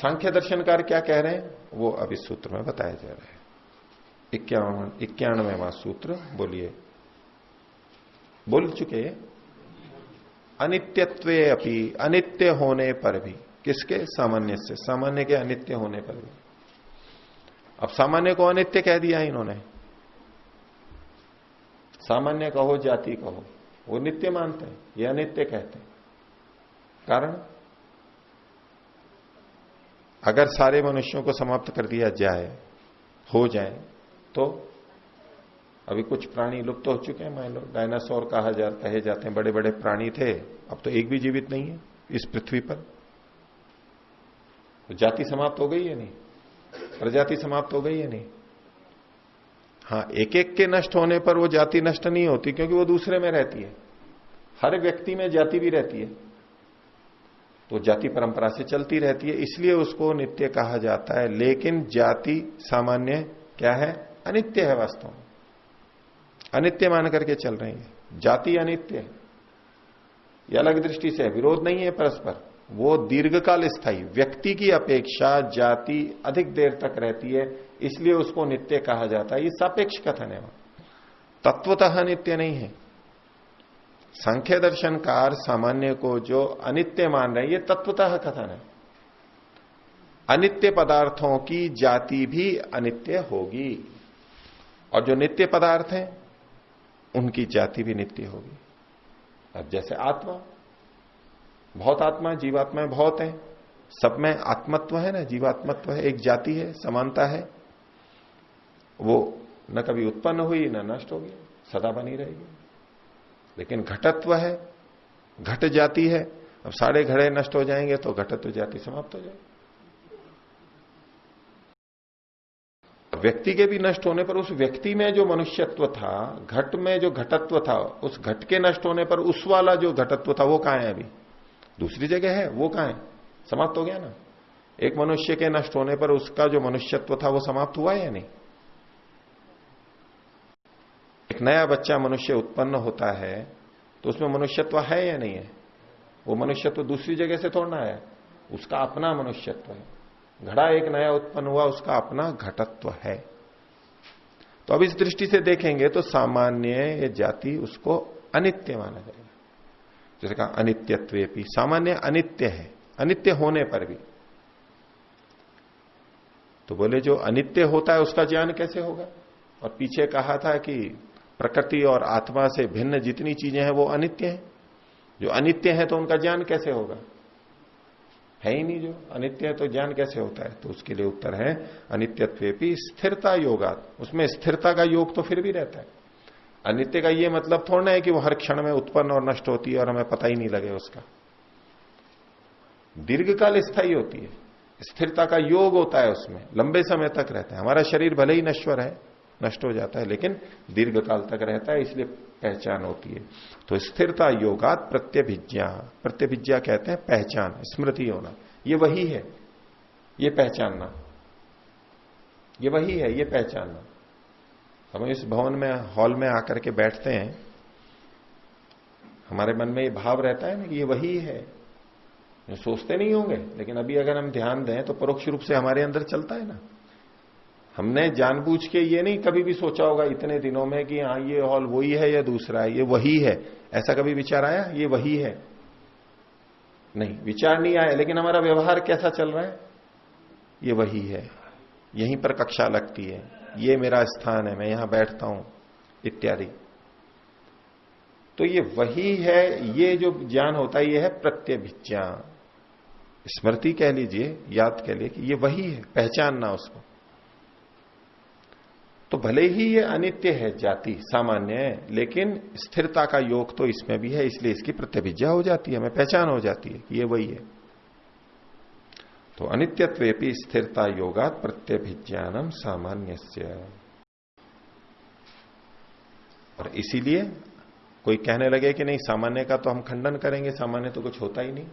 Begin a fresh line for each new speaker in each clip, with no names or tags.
सांख्य दर्शनकार क्या कह रहे हैं वो अब इस सूत्र में बताया जा रहा है। 91वां सूत्र बोलिए, बोल चुके। अनित्यत्वे अपि, अनित्य होने पर भी, किसके? सामान्य से, सामान्य के अनित्य होने पर भी। अब सामान्य को अनित्य कह दिया इन्होंने, सामान्य कहो जाति कहो, वो नित्य मानते हैं, ये अनित्य कहते हैं। कारण, अगर सारे मनुष्यों को समाप्त कर दिया जाए, हो जाए, तो अभी कुछ प्राणी लुप्त हो चुके हैं, मान लो डायनासोर कहे जाते हैं, बड़े बड़े प्राणी थे, अब तो एक भी जीवित नहीं है इस पृथ्वी पर। तो जाति समाप्त हो गई है नहीं, प्रजाति समाप्त हो गई है नहीं। हाँ, एक एक के नष्ट होने पर वो जाति नष्ट नहीं होती, क्योंकि वो दूसरे में रहती है। हर व्यक्ति में जाति भी रहती है, तो जाति परंपरा से चलती रहती है, इसलिए उसको नित्य कहा जाता है। लेकिन जाति सामान्य क्या है? अनित्य है। वास्तव में अनित्य मान करके चल रही है, जाति अनित्य है। ये अलग दृष्टि से विरोध नहीं है परस्पर, वो दीर्घकाल स्थायी, व्यक्ति की अपेक्षा जाति अधिक देर तक रहती है, इसलिए उसको नित्य कहा जाता है। ये सापेक्ष कथन है, तत्वतः नित्य नहीं है। सांख्य दर्शनकार सामान्य को जो अनित्य मान रहे हैं, ये तत्वतः कथन है। अनित्य पदार्थों की जाति भी अनित्य होगी, और जो नित्य पदार्थ हैं उनकी जाति भी नित्य होगी। अब जैसे आत्मा, बहुत आत्मा, जीवात्माएं बहुत हैं, सब में आत्मत्व है ना, जीवात्मत्व है, एक जाति है, समानता है, वो न कभी उत्पन्न हुई न नष्ट होगी, सदा बनी रहेगी। लेकिन घटत्व है, घट जाति है, अब सारे घड़े नष्ट हो जाएंगे तो घटत्व जाति समाप्त हो जाएगी। व्यक्ति के भी नष्ट होने पर उस व्यक्ति में जो मनुष्यत्व था, घट में जो घटत्व था, उस घट के नष्ट होने पर उस वाला जो घटत्व था वो कहां है? अभी दूसरी जगह है, वो कहां है? समाप्त हो गया ना। एक मनुष्य के नष्ट होने पर उसका जो मनुष्यत्व था वो समाप्त हुआ है या नहीं? एक नया बच्चा मनुष्य उत्पन्न होता है तो उसमें मनुष्यत्व है या नहीं है? वो मनुष्यत्व दूसरी जगह से थोड़ा है, उसका अपना मनुष्यत्व है। घड़ा एक नया उत्पन्न हुआ, उसका अपना घटत्व है। तो अब इस दृष्टि से देखेंगे तो सामान्य ये जाति उसको अनित्य माना जाएगा। जैसे कहा अनित्यत्वेपि, सामान्य अनित्य है, अनित्य होने पर भी। तो बोले जो अनित्य होता है उसका ज्ञान कैसे होगा? और पीछे कहा था कि प्रकृति और आत्मा से भिन्न जितनी चीजें हैं वो अनित्य हैं। जो अनित्य है तो उनका ज्ञान कैसे होगा? है ही नहीं जो अनित्य है, तो ज्ञान कैसे होता है? तो उसके लिए उत्तर है अनित्यत्वेपि स्थिरता योगात। उसमें स्थिरता का योग तो फिर भी रहता है। अनित्य का ये मतलब थोड़ा है कि वो हर क्षण में उत्पन्न और नष्ट होती है और हमें पता ही नहीं लगे उसका। दीर्घकाल स्थायी होती है, स्थिरता का योग होता है, उसमें लंबे समय तक रहता है। हमारा शरीर भले ही नश्वर है, नष्ट हो जाता है, लेकिन दीर्घकाल तक रहता है, इसलिए पहचान होती है। तो स्थिरता योगात प्रत्यभिज्ञा, प्रत्यभिज्ञा कहते हैं पहचान, स्मृति होना। ये वही है, ये पहचानना, ये वही है, ये पहचानना। हम इस भवन में, हॉल में आकर के बैठते हैं, हमारे मन में ये भाव रहता है ना कि ये वही है। सोचते नहीं होंगे, लेकिन अभी अगर हम ध्यान दें तो परोक्ष रूप से हमारे अंदर चलता है ना। हमने जानबूझ के ये नहीं कभी भी सोचा होगा इतने दिनों में कि हाँ ये हॉल वही है या दूसरा है, ये वही है, ऐसा कभी विचार आया ये वही है? नहीं, विचार नहीं आया। लेकिन हमारा व्यवहार कैसा चल रहा है? ये वही है, यहीं पर कक्षा लगती है, ये मेरा स्थान है, मैं यहां बैठता हूं, इत्यादि। तो ये वही है, ये जो ज्ञान होता है ये है प्रत्यभिज्ञा, स्मृति कह लीजिए, याद कह लीजिए कि ये वही है, पहचानना उसको। तो भले ही ये अनित्य है, जाति सामान्य है, लेकिन स्थिरता का योग तो इसमें भी है, इसलिए इसकी प्रत्यभिज्ञा हो जाती है, हमें पहचान हो जाती है कि ये वही है। तो अनित्यत्वेपि स्थिरता योगात प्रत्यभिज्ञानम सामान्यस्य। और इसीलिए कोई कहने लगे कि नहीं सामान्य का तो हम खंडन करेंगे, सामान्य तो कुछ होता ही नहीं।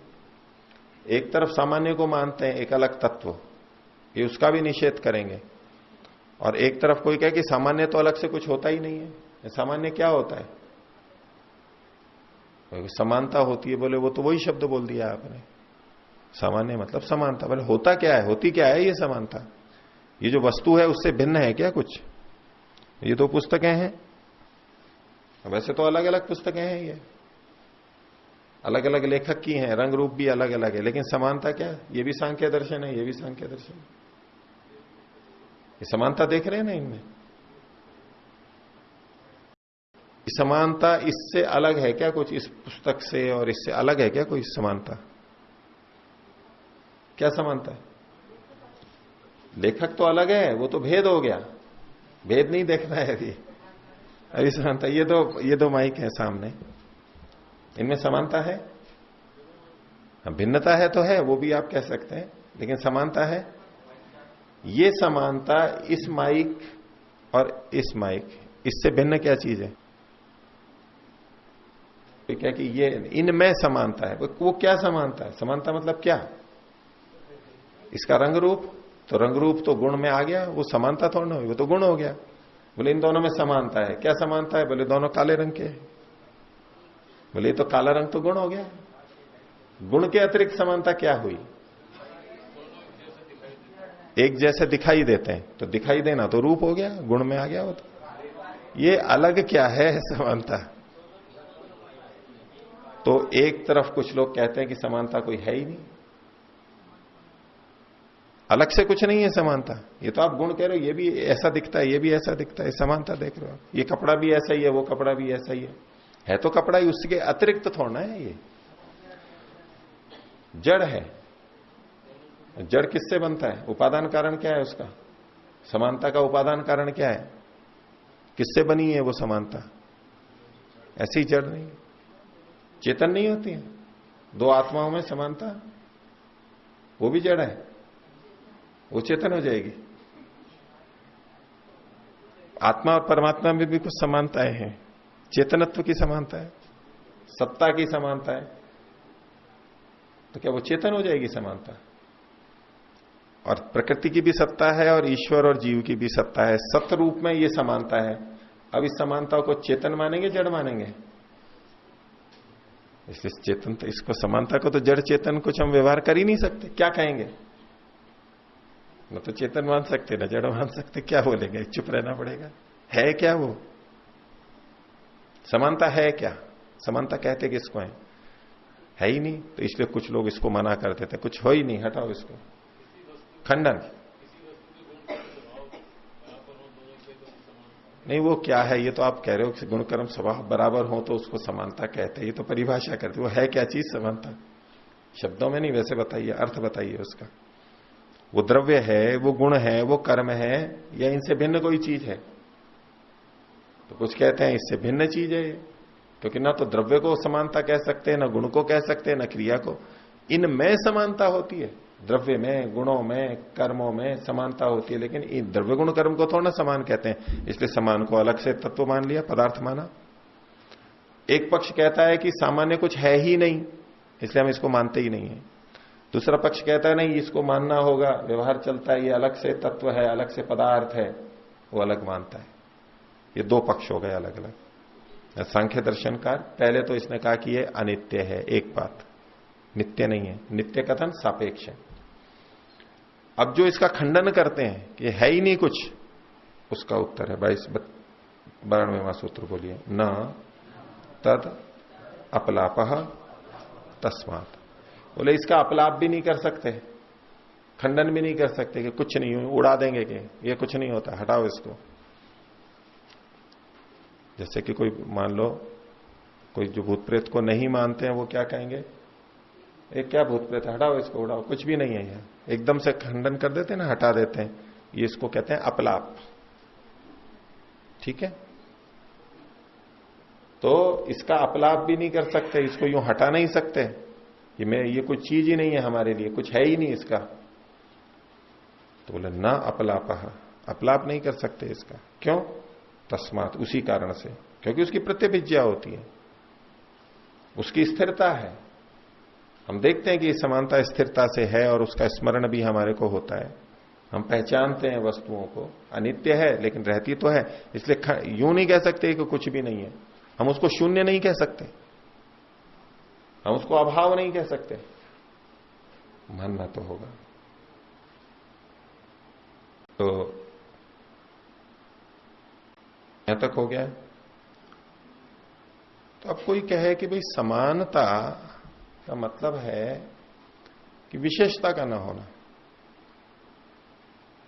एक तरफ सामान्य को मानते हैं एक अलग तत्व, ये उसका भी निषेध करेंगे। और एक तरफ कोई कहे कि सामान्य तो अलग से कुछ होता ही नहीं है। सामान्य क्या होता है? समानता होती है, बोले वो तो वही शब्द बोल दिया आपने, सामान्य मतलब समानता। बोले होता क्या है, होती क्या है ये समानता? ये जो वस्तु है उससे भिन्न है क्या कुछ? ये तो पुस्तकें हैं, वैसे तो अलग अलग पुस्तकें हैं, ये अलग अलग लेखक की हैं, रंग रूप भी अलग अलग है, लेकिन समानता क्या है? ये भी सांख्य दर्शन है, ये भी सांख्य दर्शन है। ये समानता देख रहे हैं ना इनमें? समानता इससे अलग है क्या कुछ? इस पुस्तक से और इससे अलग है क्या कोई समानता? क्या समानता है? लेखक तो अलग है, वो तो भेद हो गया, भेद नहीं देखना है अभी समानता। ये दो माइक है सामने, इनमें समानता है? भिन्नता है तो है, वो भी आप कह सकते हैं, लेकिन समानता है? ये समानता इस माइक और इस माइक, इससे भिन्न क्या चीज है? क्या कि ये इनमें समानता है, वो क्या समानता है? समानता मतलब क्या? इसका रंग रूप, तो रंग रूप तो गुण में आ गया, वो समानता थोड़ा ना हुई, वो तो गुण हो गया। बोले इन दोनों में समानता है, क्या समानता है? बोले दोनों काले रंग के। बोले तो काला रंग तो गुण हो गया, गुण के अतिरिक्त समानता क्या हुई? एक जैसे दिखाई देते हैं, तो दिखाई देना तो रूप हो गया, गुण में आ गया वो तो। ये अलग क्या है समानता? तो एक तरफ कुछ लोग कहते हैं कि समानता कोई है ही नहीं, अलग से कुछ नहीं है समानता। ये तो आप गुण कह रहे हो, ये भी ऐसा दिखता है, ये भी ऐसा दिखता है, समानता देख रहे हो। ये कपड़ा भी ऐसा ही है, वो कपड़ा भी ऐसा ही है तो कपड़ा ही, उसके अतिरिक्त थोड़ा है। ये जड़ है, जड़ किससे बनता है? उपादान कारण क्या है उसका? समानता का उपादान कारण क्या है? किससे बनी है वो समानता? ऐसी जड़ नहीं, चेतन नहीं होती है। दो आत्माओं में समानता, वो भी जड़ है, वो चेतन हो जाएगी। आत्मा और परमात्मा में भी कुछ समानताएं हैं, चेतनत्व की समानता है, सत्ता की समानता है, तो क्या वो चेतन हो जाएगी समानता? और प्रकृति की भी सत्ता है और ईश्वर और जीव की भी सत्ता है, सत्य रूप में ये समानता है। अब इस समानता को चेतन मानेंगे, जड़ मानेंगे? इसलिए चेतन तो, इसको समानता को तो जड़ चेतन कुछ हम व्यवहार कर ही नहीं सकते, क्या कहेंगे? न तो चेतन मान सकते, न जड़ मान सकते, क्या बोलेंगे? चुप रहना पड़ेगा। है क्या वो समानता? है क्या समानता? कहते किसको है ही नहीं, तो इसलिए कुछ लोग इसको मना कर देते, कुछ हो ही नहीं, हटाओ इसको, खंडन। नहीं वो क्या है, ये तो आप कह रहे हो कि गुण कर्म स्वभाव बराबर हो तो उसको समानता कहते हैं, ये तो परिभाषा करते। वो है क्या चीज समानता? शब्दों में नहीं, वैसे बताइए, अर्थ बताइए उसका। वो द्रव्य है, वो गुण है, वो कर्म है, या इनसे भिन्न कोई चीज है? तो कुछ कहते हैं इससे भिन्न चीज है, क्योंकि ना तो द्रव्य को समानता कह सकते हैं, ना गुण को कह सकते हैं, ना क्रिया को। इनमें समानता होती है, द्रव्य में, गुणों में, कर्मों में समानता होती है, लेकिन इन द्रव्य गुण कर्म को थोड़ा समान कहते हैं, इसलिए समान को अलग से तत्व मान लिया, पदार्थ माना। एक पक्ष कहता है कि सामान्य कुछ है ही नहीं, इसलिए हम इसको मानते ही नहीं है। दूसरा पक्ष कहता है नहीं, इसको मानना होगा, व्यवहार चलता है, ये अलग से तत्व है, अलग से पदार्थ है, वो अलग मानता है। ये दो पक्ष हो गए अलग अलग। सांख्य दर्शनकार पहले तो इसने कहा कि ये अनित्य है, एक बात, नित्य नहीं है, नित्य कथन सापेक्ष है। अब जो इसका खंडन करते हैं कि है ही नहीं कुछ, उसका उत्तर है 92वां सूत्र, बोलिए, न तद अपलापः तस्मात्। बोले इसका अपलाप भी नहीं कर सकते, खंडन भी नहीं कर सकते कि कुछ नहीं, उड़ा देंगे कि ये कुछ नहीं होता, हटाओ इसको। जैसे कि कोई मान लो, कोई जो भूत प्रेत को नहीं मानते हैं, वो क्या कहेंगे? एक क्या भूत प्रेत, हटाओ इसको, उड़ाओ, कुछ भी नहीं है यह, एकदम से खंडन कर देते हैं ना, हटा देते हैं, ये इसको कहते हैं अपलाप। ठीक है, तो इसका अपलाप भी नहीं कर सकते, इसको यूं हटा नहीं सकते, ये कोई चीज ही नहीं है हमारे लिए, कुछ है ही नहीं इसका। तो बोले ना अपलापः, अपलाप नहीं कर सकते इसका, क्यों? तस्मात्, उसी कारण से, क्योंकि उसकी प्रतिभिज्ञा होती है, उसकी स्थिरता है। हम देखते हैं कि समानता स्थिरता से है और उसका स्मरण भी हमारे को होता है, हम पहचानते हैं वस्तुओं को, अनित्य है लेकिन रहती तो है, इसलिए यूं नहीं कह सकते कि कुछ भी नहीं है। हम उसको शून्य नहीं कह सकते, हम उसको अभाव नहीं कह सकते, मानना तो होगा। तो यहां तक हो गया। तो अब कोई कहे कि भाई समानता का मतलब है कि विशेषता का ना होना।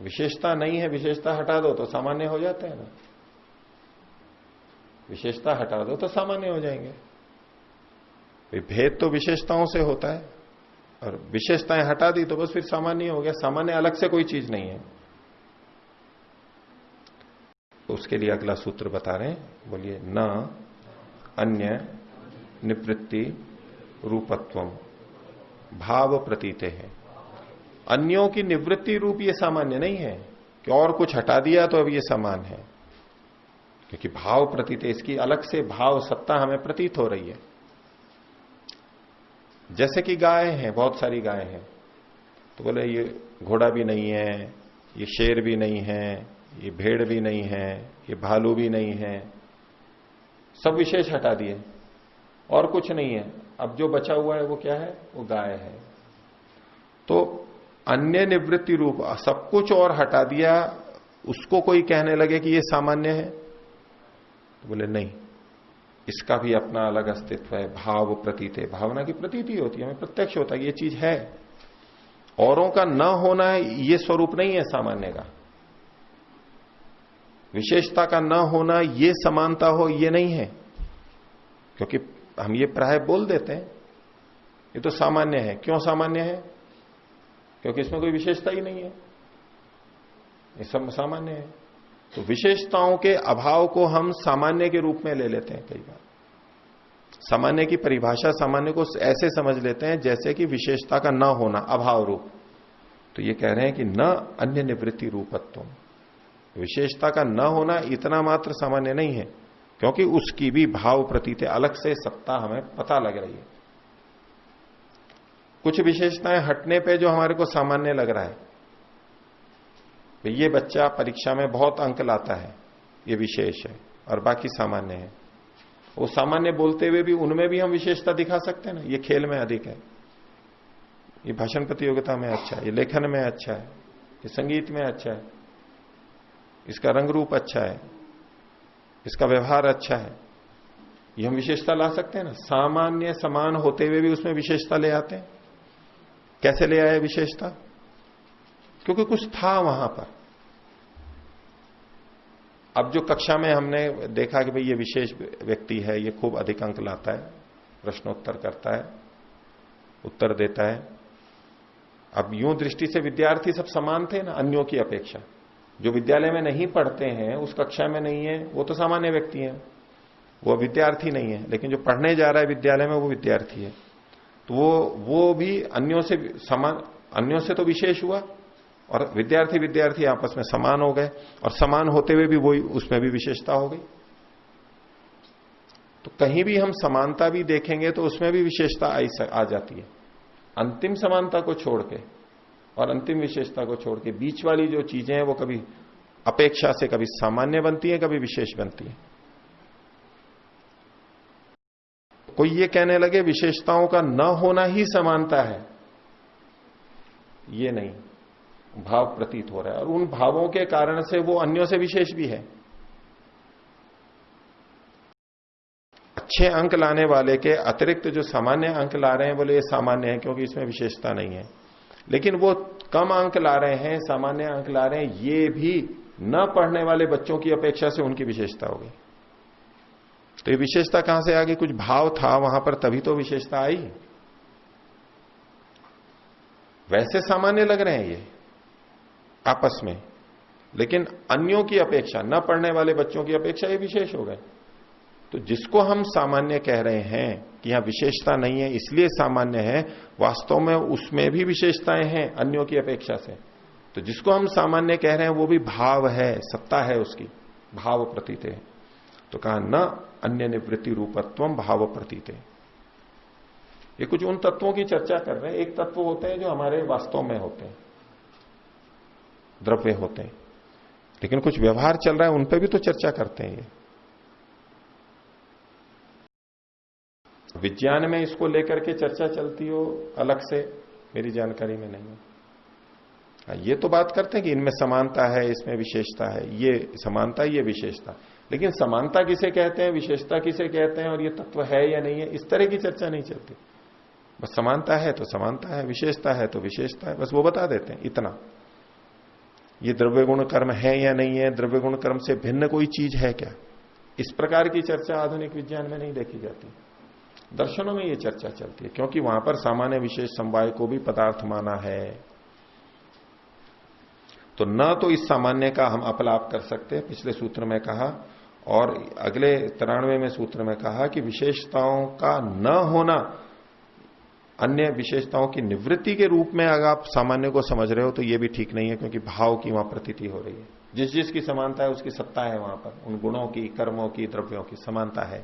विशेषता नहीं है, विशेषता हटा दो तो सामान्य हो जाते हैं ना। विशेषता हटा दो तो सामान्य हो जाएंगे। भेद तो विशेषताओं से होता है, और विशेषताएं हटा दी तो बस फिर सामान्य हो गया। सामान्य अलग से कोई चीज नहीं है। तो उसके लिए अगला सूत्र बता रहे हैं, बोलिए। न अन्य निवृत्ति रूपत्वम भाव प्रतीते है। अन्यों की निवृत्ति रूप ये सामान्य नहीं है कि और कुछ हटा दिया तो अब ये समान है, क्योंकि भाव प्रतीत है, इसकी अलग से भाव सत्ता हमें प्रतीत हो रही है। जैसे कि गाय है, बहुत सारी गाय हैं, तो बोले ये घोड़ा भी नहीं है, ये शेर भी नहीं है, ये भेड़ भी नहीं है, ये भालू भी नहीं है, सब विशेष हटा दिए और कुछ नहीं है। अब जो बचा हुआ है वो क्या है? वो गाय है। तो अन्य निवृत्ति रूप सब कुछ और हटा दिया, उसको कोई कहने लगे कि ये सामान्य है, तो बोले नहीं, इसका भी अपना अलग अस्तित्व है। भाव प्रतीत है, भावना की प्रतीति होती है, हमें प्रत्यक्ष होता है कि ये चीज है। औरों का न होना ये स्वरूप नहीं है सामान्य का। विशेषता का न होना ये समानता हो, ये नहीं है। क्योंकि हम ये प्राय बोल देते हैं ये तो सामान्य है। क्यों सामान्य है? क्योंकि इसमें कोई विशेषता ही नहीं है, ये सब सामान्य है। तो विशेषताओं के अभाव को हम सामान्य के रूप में ले लेते हैं। कई बार सामान्य की परिभाषा सामान्य को ऐसे समझ लेते हैं जैसे कि विशेषता का न होना, अभाव रूप। तो ये कह रहे हैं कि न अन्य निवृत्ति रूपत्व, विशेषता का न होना इतना मात्र सामान्य नहीं है, क्योंकि उसकी भी भाव प्रतीत अलग से सत्ता हमें पता लग रही है। कुछ विशेषताएं हटने पे जो हमारे को सामान्य लग रहा है, ये बच्चा परीक्षा में बहुत अंक लाता है, ये विशेष है, और बाकी सामान्य है। वो सामान्य बोलते हुए भी उनमें भी हम विशेषता दिखा सकते हैं ना। ये खेल में अधिक है, ये भाषण प्रतियोगिता में अच्छा है, ये लेखन में अच्छा है, ये संगीत में अच्छा है, इसका रंग रूप अच्छा है, इसका व्यवहार अच्छा है, ये हम विशेषता ला सकते हैं ना। सामान्य समान होते हुए भी उसमें विशेषता ले आते हैं। कैसे ले आए विशेषता? क्योंकि कुछ था वहां पर। अब जो कक्षा में हमने देखा कि भाई ये विशेष व्यक्ति है, ये खूब अधिक अंक लाता है, प्रश्नोत्तर करता है, उत्तर देता है। अब यूं दृष्टि से विद्यार्थी सब समान थे ना अन्यों की अपेक्षा। जो विद्यालय में नहीं पढ़ते हैं, उस कक्षा में नहीं है, वो तो सामान्य व्यक्ति है, वो विद्यार्थी नहीं है। लेकिन जो पढ़ने जा रहा है विद्यालय में, वो विद्यार्थी है। तो वो भी अन्यों से समान, अन्यों से तो विशेष हुआ, और विद्यार्थी विद्यार्थी आपस में समान हो गए, और समान होते हुए भी वही उसमें भी विशेषता हो गई। तो कहीं भी हम समानता भी देखेंगे तो उसमें भी विशेषता आ जाती है। अंतिम समानता को छोड़ के और अंतिम विशेषता को छोड़ के बीच वाली जो चीजें हैं वो कभी अपेक्षा से कभी सामान्य बनती है, कभी विशेष बनती है। कोई ये कहने लगे विशेषताओं का न होना ही समानता है, ये नहीं, भाव प्रतीत हो रहा है, और उन भावों के कारण से वो अन्यों से विशेष भी है। अच्छे अंक लाने वाले के अतिरिक्त जो सामान्य अंक ला रहे हैं, बोले ये सामान्य है क्योंकि इसमें विशेषता नहीं है। लेकिन वो कम अंक ला रहे हैं, सामान्य अंक ला रहे हैं, ये भी न पढ़ने वाले बच्चों की अपेक्षा से उनकी विशेषता हो गई। तो ये विशेषता कहां से आ गई? कुछ भाव था वहां पर, तभी तो विशेषता आई। वैसे सामान्य लग रहे हैं ये आपस में, लेकिन अन्यों की अपेक्षा, न पढ़ने वाले बच्चों की अपेक्षा ये विशेष हो गए। तो जिसको हम सामान्य कह रहे हैं कि यहां विशेषता नहीं है इसलिए सामान्य है, वास्तव में उसमें भी विशेषताएं हैं अन्यों की अपेक्षा से। तो जिसको हम सामान्य कह रहे हैं वो भी भाव है, सत्ता है उसकी, भाव प्रतीत है। तो कहा न अन्य निवृत्ति रूपत्वम भाव प्रतीत है। ये कुछ उन तत्वों की चर्चा कर रहे हैं। एक तत्व होते हैं जो हमारे वास्तव में होते हैं, द्रव्य होते हैं, लेकिन कुछ व्यवहार चल रहा है उन पे भी तो चर्चा करते हैं। ये विज्ञान में इसको लेकर के चर्चा चलती हो अलग से, मेरी जानकारी में नहीं है। ये तो बात करते हैं कि इनमें समानता है, इसमें विशेषता है, ये समानता, ये विशेषता, लेकिन समानता किसे कहते हैं, विशेषता किसे कहते हैं, और ये तत्व है या नहीं है, इस तरह की चर्चा नहीं चलती। बस समानता है तो समानता है, विशेषता है तो विशेषता है, बस वो बता देते हैं इतना। ये द्रव्य गुण कर्म है या नहीं है, द्रव्य गुण कर्म से भिन्न कोई चीज है क्या, इस प्रकार की चर्चा आधुनिक विज्ञान में नहीं देखी जाती। दर्शनों में ये चर्चा चलती है, क्योंकि वहां पर सामान्य विशेष समवाय को भी पदार्थ माना है। तो न तो इस सामान्य का हम अपलाप कर सकते हैं, पिछले सूत्र में कहा, और अगले 93वें सूत्र में कहा कि विशेषताओं का न होना अन्य विशेषताओं की निवृत्ति के रूप में अगर आप सामान्य को समझ रहे हो तो ये भी ठीक नहीं है, क्योंकि भाव की वहां प्रतीति हो रही है। जिस जिसकी समानता है उसकी सत्ता है वहां पर, उन गुणों की, कर्मों की, द्रव्यों की समानता है।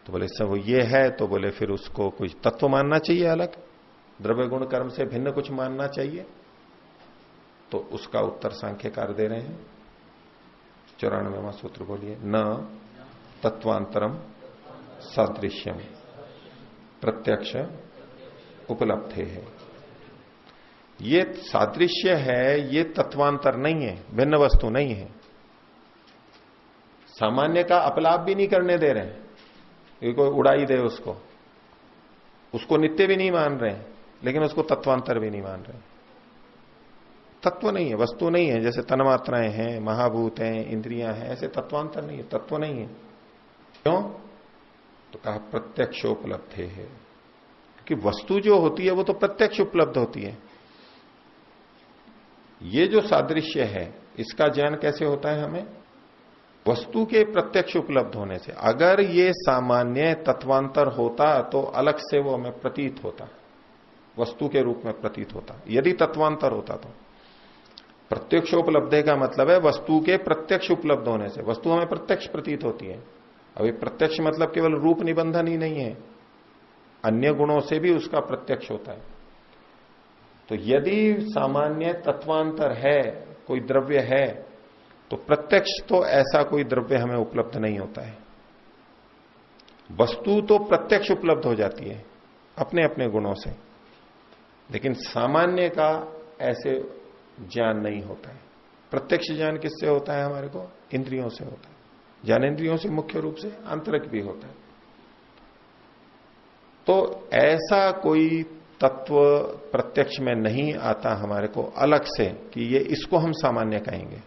तो बोले सब ये है, तो बोले फिर उसको कुछ तत्व मानना चाहिए अलग, द्रव्य गुण कर्म से भिन्न कुछ मानना चाहिए। तो उसका उत्तर सांख्यकार दे रहे हैं। 94वां सूत्र बोलिए, न तत्वांतरम सादृश्यम प्रत्यक्ष उपलब्धे है। ये सादृश्य है, ये तत्वांतर नहीं है, भिन्न वस्तु नहीं है। सामान्य का अपलाप भी नहीं करने दे रहे हैं, ये कोई उड़ाई दे उसको नित्य भी नहीं मान रहे हैं, लेकिन उसको तत्वांतर भी नहीं मान रहे। तत्व नहीं है, वस्तु नहीं है। जैसे तन्मात्राएं हैं, महाभूत हैं, इंद्रियां हैं, ऐसे तत्वांतर नहीं है, तत्व नहीं है। क्यों? तो कहा प्रत्यक्षोपलब्ध है, क्योंकि वस्तु जो होती है वो तो प्रत्यक्ष उपलब्ध होती है। ये जो सादृश्य है इसका ज्ञान कैसे होता है हमें? वस्तु के प्रत्यक्ष उपलब्ध होने से। अगर ये सामान्य तत्वांतर होता तो अलग से वो हमें प्रतीत होता, वस्तु के रूप में प्रतीत होता। यदि तत्वांतर होता तो प्रत्यक्षोपलब्धे का मतलब है वस्तु के प्रत्यक्ष उपलब्ध होने से। वस्तु हमें प्रत्यक्ष प्रतीत होती है। अभी प्रत्यक्ष मतलब केवल रूप निबंधन ही नहीं है, अन्य गुणों से भी उसका प्रत्यक्ष होता है। तो यदि सामान्य तत्वांतर है, कोई द्रव्य है, तो प्रत्यक्ष तो ऐसा कोई द्रव्य हमें उपलब्ध नहीं होता है। वस्तु तो प्रत्यक्ष उपलब्ध हो जाती है अपने अपने गुणों से, लेकिन सामान्य का ऐसे ज्ञान नहीं होता है। प्रत्यक्ष ज्ञान किससे होता है? हमारे को इंद्रियों से होता है। ज्ञानेंद्रियों से मुख्य रूप से, आंतरिक भी होता है। तो ऐसा कोई तत्व प्रत्यक्ष में नहीं आता हमारे को अलग से कि ये इसको हम सामान्य कहेंगे।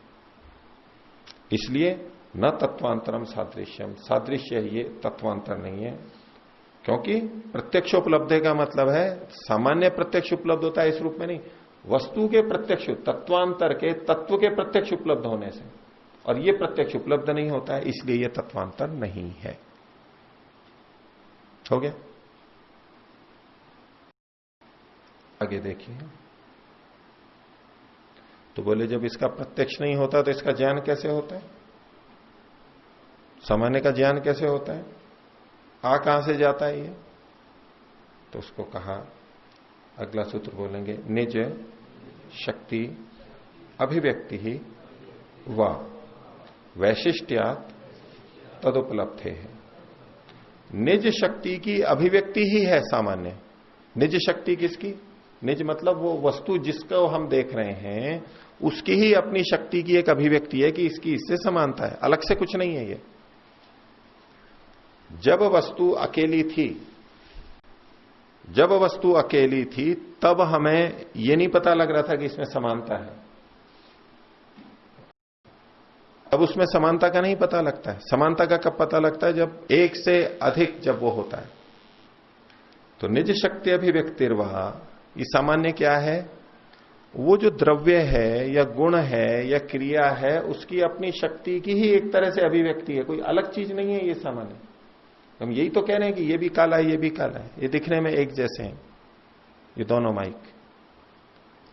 इसलिए न तत्वांतरम सादृश्यम, सादृश्य ये तत्वांतर नहीं है। क्योंकि प्रत्यक्षोपलब्धि का मतलब है सामान्य प्रत्यक्ष उपलब्ध होता है इस रूप में नहीं, वस्तु के प्रत्यक्ष, तत्वांतर के, तत्व के प्रत्यक्ष उपलब्ध होने से। और ये प्रत्यक्ष उपलब्ध नहीं होता है, इसलिए ये तत्वांतर नहीं है। हो गया? आगे देखिए। तो बोले जब इसका प्रत्यक्ष नहीं होता तो इसका ज्ञान कैसे होता है? सामान्य का ज्ञान कैसे होता है? आ कहां से जाता है ये? तो उसको कहा, अगला सूत्र बोलेंगे, निज शक्ति अभिव्यक्ति ही व वैशिष्ट्यात तदुपलब्धे है। निज शक्ति की अभिव्यक्ति ही है सामान्य। निज शक्ति किसकी? निज मतलब वो वस्तु जिसको हम देख रहे हैं उसकी ही अपनी शक्ति की एक अभिव्यक्ति है कि इसकी इससे समानता है, अलग से कुछ नहीं है ये। जब वस्तु अकेली थी तब हमें ये नहीं पता लग रहा था कि इसमें समानता है। अब उसमें समानता का नहीं पता लगता है। समानता का कब पता लगता है? जब एक से अधिक जब वो होता है। तो निज शक्ति अभिव्यक्तिर्वा, ये सामान्य क्या है? वो जो द्रव्य है या गुण है या क्रिया है उसकी अपनी शक्ति की ही एक तरह से अभिव्यक्ति है, कोई अलग चीज नहीं है ये सामान्य। हम यही तो कह रहे हैं कि ये भी काला है, ये भी काला है, ये दिखने में एक जैसे हैं, ये दोनों माइक,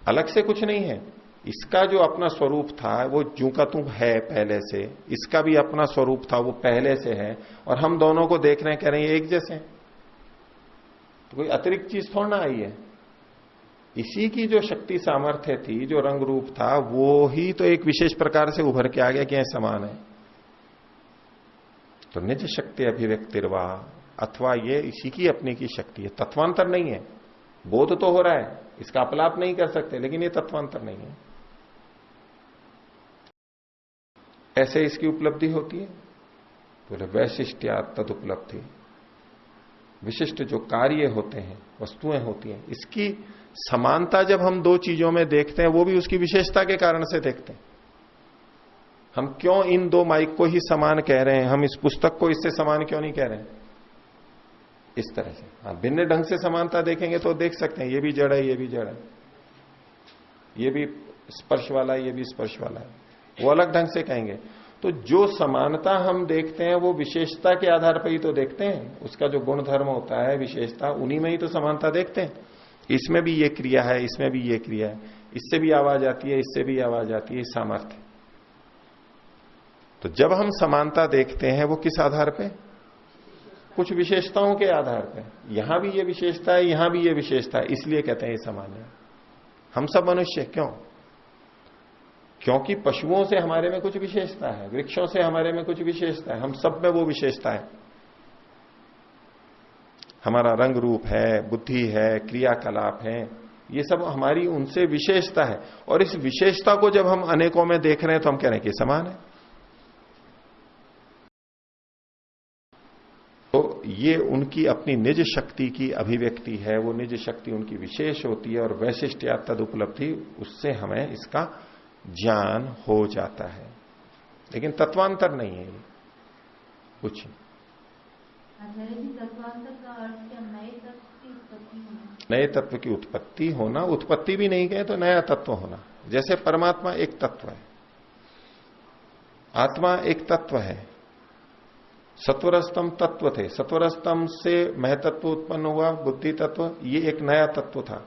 अलग से कुछ नहीं है। इसका जो अपना स्वरूप था वो जू का तू है पहले से, इसका भी अपना स्वरूप था वो पहले से है, और हम दोनों को देख रहे हैं, कह रहे हैं ये एक जैसे हैं। तो कोई अतिरिक्त चीज थोड़ा ना आई है। इसी की जो शक्ति सामर्थ्य थी, जो रंग रूप था, वो ही तो एक विशेष प्रकार से उभर के आ गया कि यह समान है। तो निज शक्ति अभिव्यक्तिर्वा, अथवा ये इसी की अपनी की शक्ति है, तत्वांतर नहीं है। बोध तो हो रहा है, इसका अपलाप नहीं कर सकते, लेकिन ये तत्वांतर नहीं है। ऐसे इसकी उपलब्धि होती है। बोले वैशिष्ट्या तद उपलब्धि, विशिष्ट जो कार्य होते हैं, वस्तुएं होती हैं, इसकी समानता जब हम दो चीजों में देखते हैं, वो भी उसकी विशेषता के कारण से देखते हैं। हम क्यों इन दो माइक को ही समान कह रहे हैं, हम इस पुस्तक को इससे समान क्यों नहीं कह रहे हैं? इस तरह से हाँ, भिन्न ढंग से समानता देखेंगे तो देख सकते हैं, ये भी जड़ है, ये भी जड़ है, ये भी स्पर्श वाला है, ये भी स्पर्श वाला है, वो अलग ढंग से कहेंगे। तो जो समानता हम देखते हैं वो विशेषता के आधार पर ही तो देखते हैं, उसका जो गुण धर्म होता है, विशेषता, उन्हीं में ही तो समानता देखते हैं। इसमें भी ये क्रिया है, इसमें भी ये क्रिया है, इससे भी आवाज आती है, इससे भी आवाज आती है, सामर्थ्य। तो जब हम समानता देखते हैं वो किस आधार पे? कुछ विशेषताओं के आधार पे। यहां भी ये विशेषता है, यहां भी ये विशेषता है, इसलिए कहते हैं ये समान है। हम सब मनुष्य क्यों? क्योंकि पशुओं से हमारे में कुछ विशेषता है, वृक्षों से हमारे में कुछ विशेषता है, हम सब में वो विशेषता है। हमारा रंग रूप है, बुद्धि है, क्रियाकलाप है, ये सब हमारी उनसे विशेषता है। और इस विशेषता को जब हम अनेकों में देख रहे हैं तो हम कह रहे हैं कि समान है। तो ये उनकी अपनी निज शक्ति की अभिव्यक्ति है, वो निज शक्ति उनकी विशेष होती है, और वैशिष्ट या तद उपलब्धि, उससे हमें इसका ज्ञान हो जाता है। लेकिन तत्वांतर नहीं है ये कुछ।
तत्वांतर का अर्थ क्या? नए तत्व की उत्पत्ति होना?
नए तत्व की उत्पत्ति होना, उत्पत्ति भी नहीं कहे तो नया तत्व होना। जैसे परमात्मा एक तत्व है, आत्मा एक तत्व है, सत्वरस्तम तत्व थे, सत्वरस्तम से महतत्व उत्पन्न हुआ, बुद्धि तत्व, ये एक नया तत्व था।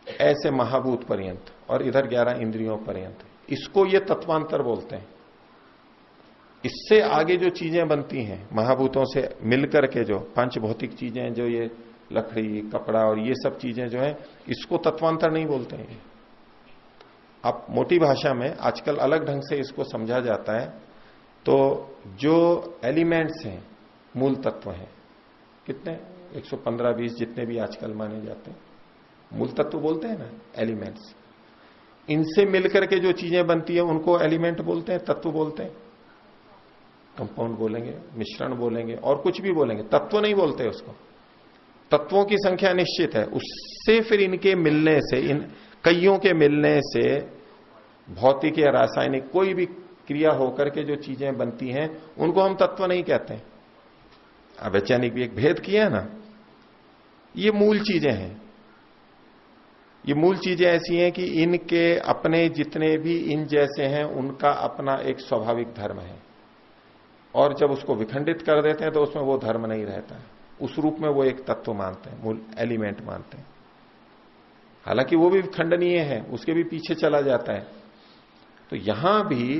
ऐसे महाभूत पर्यंत और इधर 11 इंद्रियों पर्यंत, इसको ये तत्वांतर बोलते हैं। इससे आगे जो चीजें बनती हैं महाभूतों से मिलकर के, जो पंच भौतिक चीजें, जो ये लकड़ी, कपड़ा और ये सब चीजें जो है, इसको तत्वांतर नहीं बोलते हैं। आप मोटी भाषा में आजकल अलग ढंग से इसको समझा जाता है। तो जो एलिमेंट्स हैं, मूल तत्व हैं, कितने 115-20 जितने भी आजकल माने जाते हैं, मूल तत्व बोलते हैं ना, एलिमेंट्स। इनसे मिलकर के जो चीजें बनती है उनको एलिमेंट बोलते हैं, तत्व बोलते हैं। कंपाउंड बोलेंगे, मिश्रण बोलेंगे, और कुछ भी बोलेंगे, तत्व नहीं बोलते उसको। तत्वों की संख्या निश्चित है, उससे फिर इनके मिलने से, इन कईयों के मिलने से भौतिक या रासायनिक कोई भी क्रिया होकर के जो चीजें बनती हैं, उनको हम तत्व नहीं कहते। वैज्ञानिक भी एक भेद किया है ना, ये मूल चीजें हैं। ये मूल चीजें ऐसी हैं कि इनके अपने जितने भी इन जैसे हैं, उनका अपना एक स्वाभाविक धर्म है, और जब उसको विखंडित कर देते हैं तो उसमें वो धर्म नहीं रहता है, उस रूप में वो एक तत्व मानते हैं, मूल एलिमेंट मानते हैं। हालांकि वो भी खंडनीय है, उसके भी पीछे चला जाता है। तो यहां भी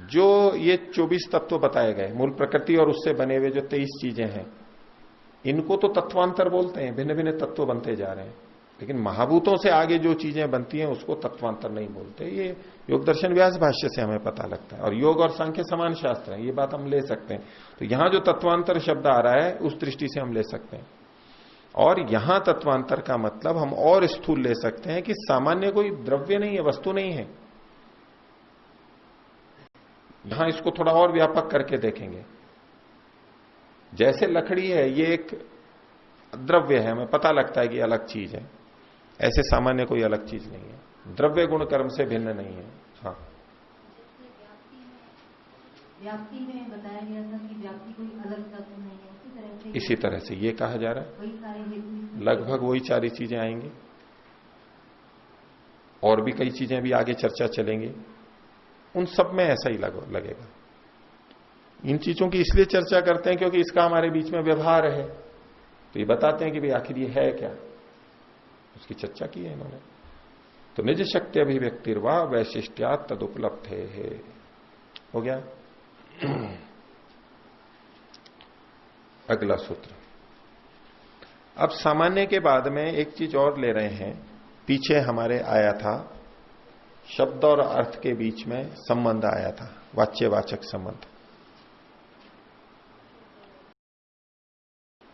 जो ये 24 तत्व बताए गए, मूल प्रकृति और उससे बने हुए जो 23 चीजें हैं, इनको तो तत्वांतर बोलते हैं, भिन्न भिन्न तत्व बनते जा रहे हैं। लेकिन महाभूतों से आगे जो चीजें बनती हैं उसको तत्वांतर नहीं बोलते। ये योग दर्शन व्यास भाष्य से हमें पता लगता है, और योग और सांख्य समान शास्त्र है, ये बात हम ले सकते हैं। तो यहां जो तत्वांतर शब्द आ रहा है उस दृष्टि से हम ले सकते हैं। और यहां तत्वांतर का मतलब हम और स्थूल ले सकते हैं कि सामान्य कोई द्रव्य नहीं है, वस्तु नहीं है। यहां इसको थोड़ा और व्यापक करके देखेंगे। जैसे लकड़ी है, ये एक द्रव्य है, हमें पता लगता है कि अलग चीज है, ऐसे सामान्य कोई अलग चीज नहीं है, द्रव्य गुण कर्म से भिन्न नहीं है। हाँ,
व्याप्ति में बताया गया था कि व्याप्ति कोई अलग तत्व नहीं है,
इसी तरह से ये कहा जा रहा है,
वही सारे
लगभग वही सारी चीजें आएंगी। और भी कई चीजें भी आगे चर्चा चलेंगी, उन सब में ऐसा ही लगेगा। इन चीजों की इसलिए चर्चा करते हैं क्योंकि इसका हमारे बीच में व्यवहार है, तो ये बताते हैं कि भाई आखिर ये है क्या, उसकी चर्चा की है इन्होंने। तो निज शक्ति अभिव्यक्तिर्वा वैशिष्ट्या तदुपलब्ध है। हो गया। अगला सूत्र। अब सामान्य के बाद में एक चीज और ले रहे हैं, पीछे हमारे आया था शब्द और अर्थ के बीच में संबंध आया था, वाच्यवाचक संबंध।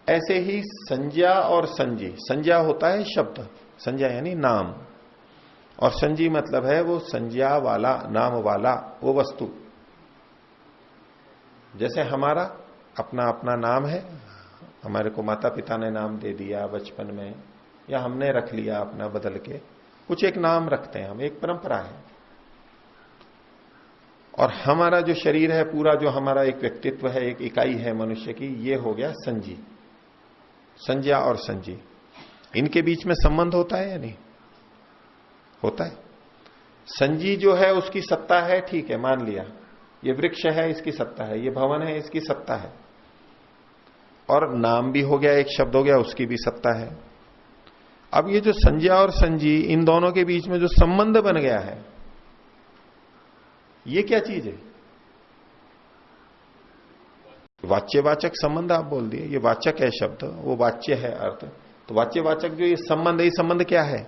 ऐसे ही संज्ञा और संजी, संज्ञा होता है शब्द, संज्ञा यानी नाम, और संजी मतलब है वो संज्ञा वाला, नाम वाला वो वस्तु। जैसे हमारा अपना अपना नाम है, हमारे को माता पिता ने नाम दे दिया बचपन में, या हमने रख लिया अपना बदल के, कुछ एक नाम रखते हैं हम, एक परंपरा है। और हमारा जो शरीर है पूरा, जो हमारा एक व्यक्तित्व है, एक इकाई है मनुष्य की, ये हो गया संजी। संज्ञा और संजी, इनके बीच में संबंध होता है या नहीं होता है? संजी जो है उसकी सत्ता है, ठीक है, मान लिया, ये वृक्ष है इसकी सत्ता है, ये भवन है इसकी सत्ता है, और नाम भी हो गया, एक शब्द हो गया, उसकी भी सत्ता है। अब ये जो संज्ञा और संजी, इन दोनों के बीच में जो संबंध बन गया है, ये क्या चीज है? वाच्यवाचक संबंध आप बोल दिए, ये वाचक है शब्द, वो वाच्य है अर्थ, तो वाच्यवाचक जो ये संबंध है, ये संबंध क्या है?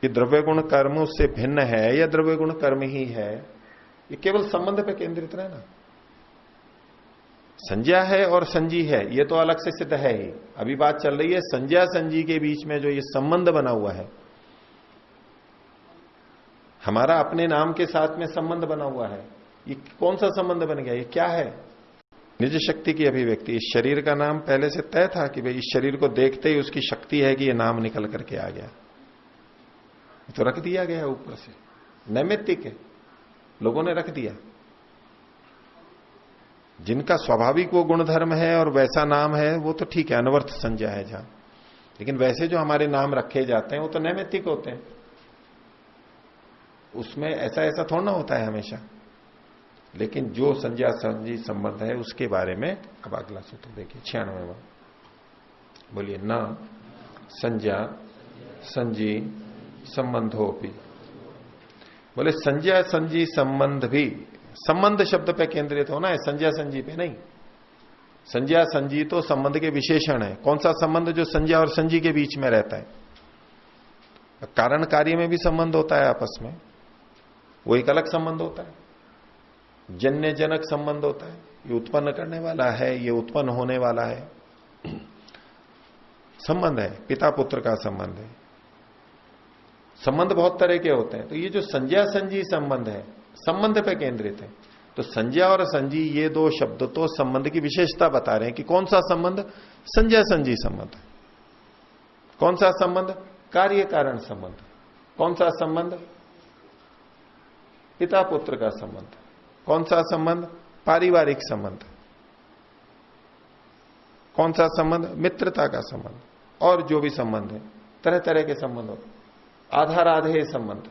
ये द्रव्य गुण कर्म उससे भिन्न है या द्रव्य गुण कर्म ही है? ये केवल संबंध पे केंद्रित रहना। संज्ञा है और संजी है, ये तो अलग से सिद्ध है ही। अभी बात चल रही है संज्ञा संजी के बीच में जो ये संबंध बना हुआ है, हमारा अपने नाम के साथ में संबंध बना हुआ है, ये कौन सा संबंध बन गया? ये क्या है? निज शक्ति की अभिव्यक्ति। इस शरीर का नाम पहले से तय था कि भाई इस शरीर को देखते ही उसकी शक्ति है कि ये नाम निकल करके आ गया, तो रख दिया गया ऊपर से, नैमित्तिक है, लोगों ने रख दिया। जिनका स्वाभाविक वो गुणधर्म है और वैसा नाम है वो तो ठीक है, अनवर्थ संज्ञा है जहां, लेकिन वैसे जो हमारे नाम रखे जाते हैं वो तो नैमित्तिक होते हैं, उसमें ऐसा ऐसा थोड़ा ना होता है हमेशा। लेकिन जो संज्ञा संजी संबंध है उसके बारे में अब अगला सूत्र देखिए 96वां, बोलिए। न संज्ञा संजी संबंधो भी, बोले संज्ञा संजी संबंध भी, संबंध शब्द पे केंद्रित होना है, संज्ञा संजी पे नहीं। संज्ञा संजी तो संबंध के विशेषण है। कौन सा संबंध? जो संज्ञा और संजी के बीच में रहता है। कारण कार्य में भी संबंध होता है आपस में, वो एक अलग संबंध होता है। जन्य जनक संबंध होता है, ये उत्पन्न करने वाला है, ये उत्पन्न होने वाला है, संबंध है, पिता पुत्र का संबंध है। संबंध बहुत तरह के होते हैं, तो ये जो संज्ञा संजी संबंध है, संबंध पे केंद्रित है। तो संज्ञा और संजी ये दो शब्द तो संबंध की विशेषता बता रहे हैं कि कौन सा संबंध? संज्ञा संजी संबंध। कौन सा संबंध? कार्य कारण संबंध। कौन सा संबंध? पिता पुत्र का संबंध। कौन सा संबंध? पारिवारिक संबंध। कौन सा संबंध? मित्रता का संबंध। और जो भी संबंध है, तरह तरह के संबंध होते, आधाराधेय संबंध,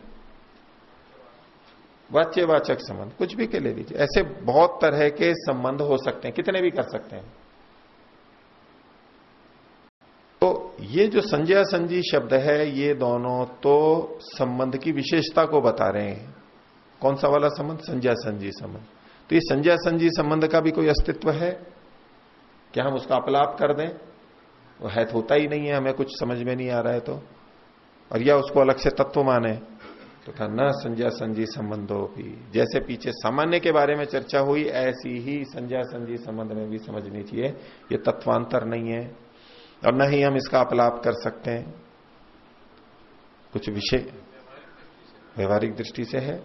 वाच्यवाचक संबंध, कुछ भी के ले लीजिए। ऐसे बहुत तरह के संबंध हो सकते हैं, कितने भी कर सकते हैं। तो ये जो संज्ञा संजी शब्द है, ये दोनों तो संबंध की विशेषता को बता रहे हैं। कौन सा वाला संबंध? संज्ञा संजी संबंध। तो ये संज्ञा संजी संबंध का भी कोई अस्तित्व है क्या? हम उसका अपलाप कर दें? वो है तो होता ही नहीं है, हमें कुछ समझ में नहीं आ रहा है तो, और या उसको अलग से तत्व माने, तो कहा न संज्ञा संजी संबंधो भी। जैसे पीछे सामान्य के बारे में चर्चा हुई, ऐसी ही संज्ञा संजी संबंध में भी समझनी चाहिए। ये तत्वांतर नहीं है और न ही हम इसका अपलाप कर सकते हैं। कुछ विषय व्यवहारिक दृष्टि से है।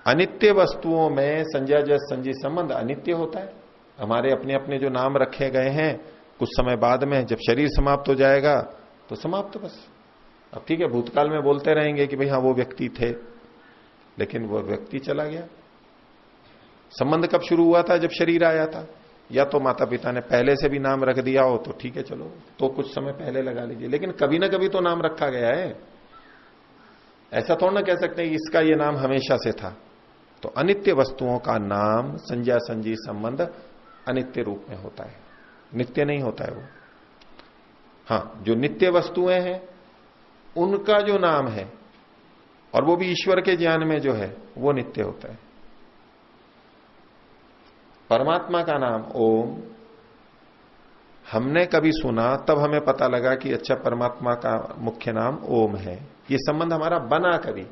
अनित्य वस्तुओं में संज्ञा संजी संबंध अनित्य होता है। हमारे अपने अपने जो नाम रखे गए हैं, कुछ समय बाद में जब शरीर समाप्त हो जाएगा तो समाप्त बस। अब ठीक है, भूतकाल में बोलते रहेंगे कि भाई हाँ वो व्यक्ति थे, लेकिन वो व्यक्ति चला गया। संबंध कब शुरू हुआ था? जब शरीर आया था। या तो माता पिता ने पहले से भी नाम रख दिया हो तो ठीक है, चलो तो कुछ समय पहले लगा लीजिए, लेकिन कभी ना कभी तो नाम रखा गया है। ऐसा थोड़ा ना कह सकते हैं इसका ये नाम हमेशा से था। तो अनित्य वस्तुओं का नाम संज्ञा संजी संबंध अनित्य रूप में होता है, नित्य नहीं होता है वो। हाँ, जो नित्य वस्तुएं हैं उनका जो नाम है, और वो भी ईश्वर के ज्ञान में जो है, वो नित्य होता है। परमात्मा का नाम ओम हमने कभी सुना, तब हमें पता लगा कि अच्छा परमात्मा का मुख्य नाम ओम है। ये संबंध हमारा बना, कभी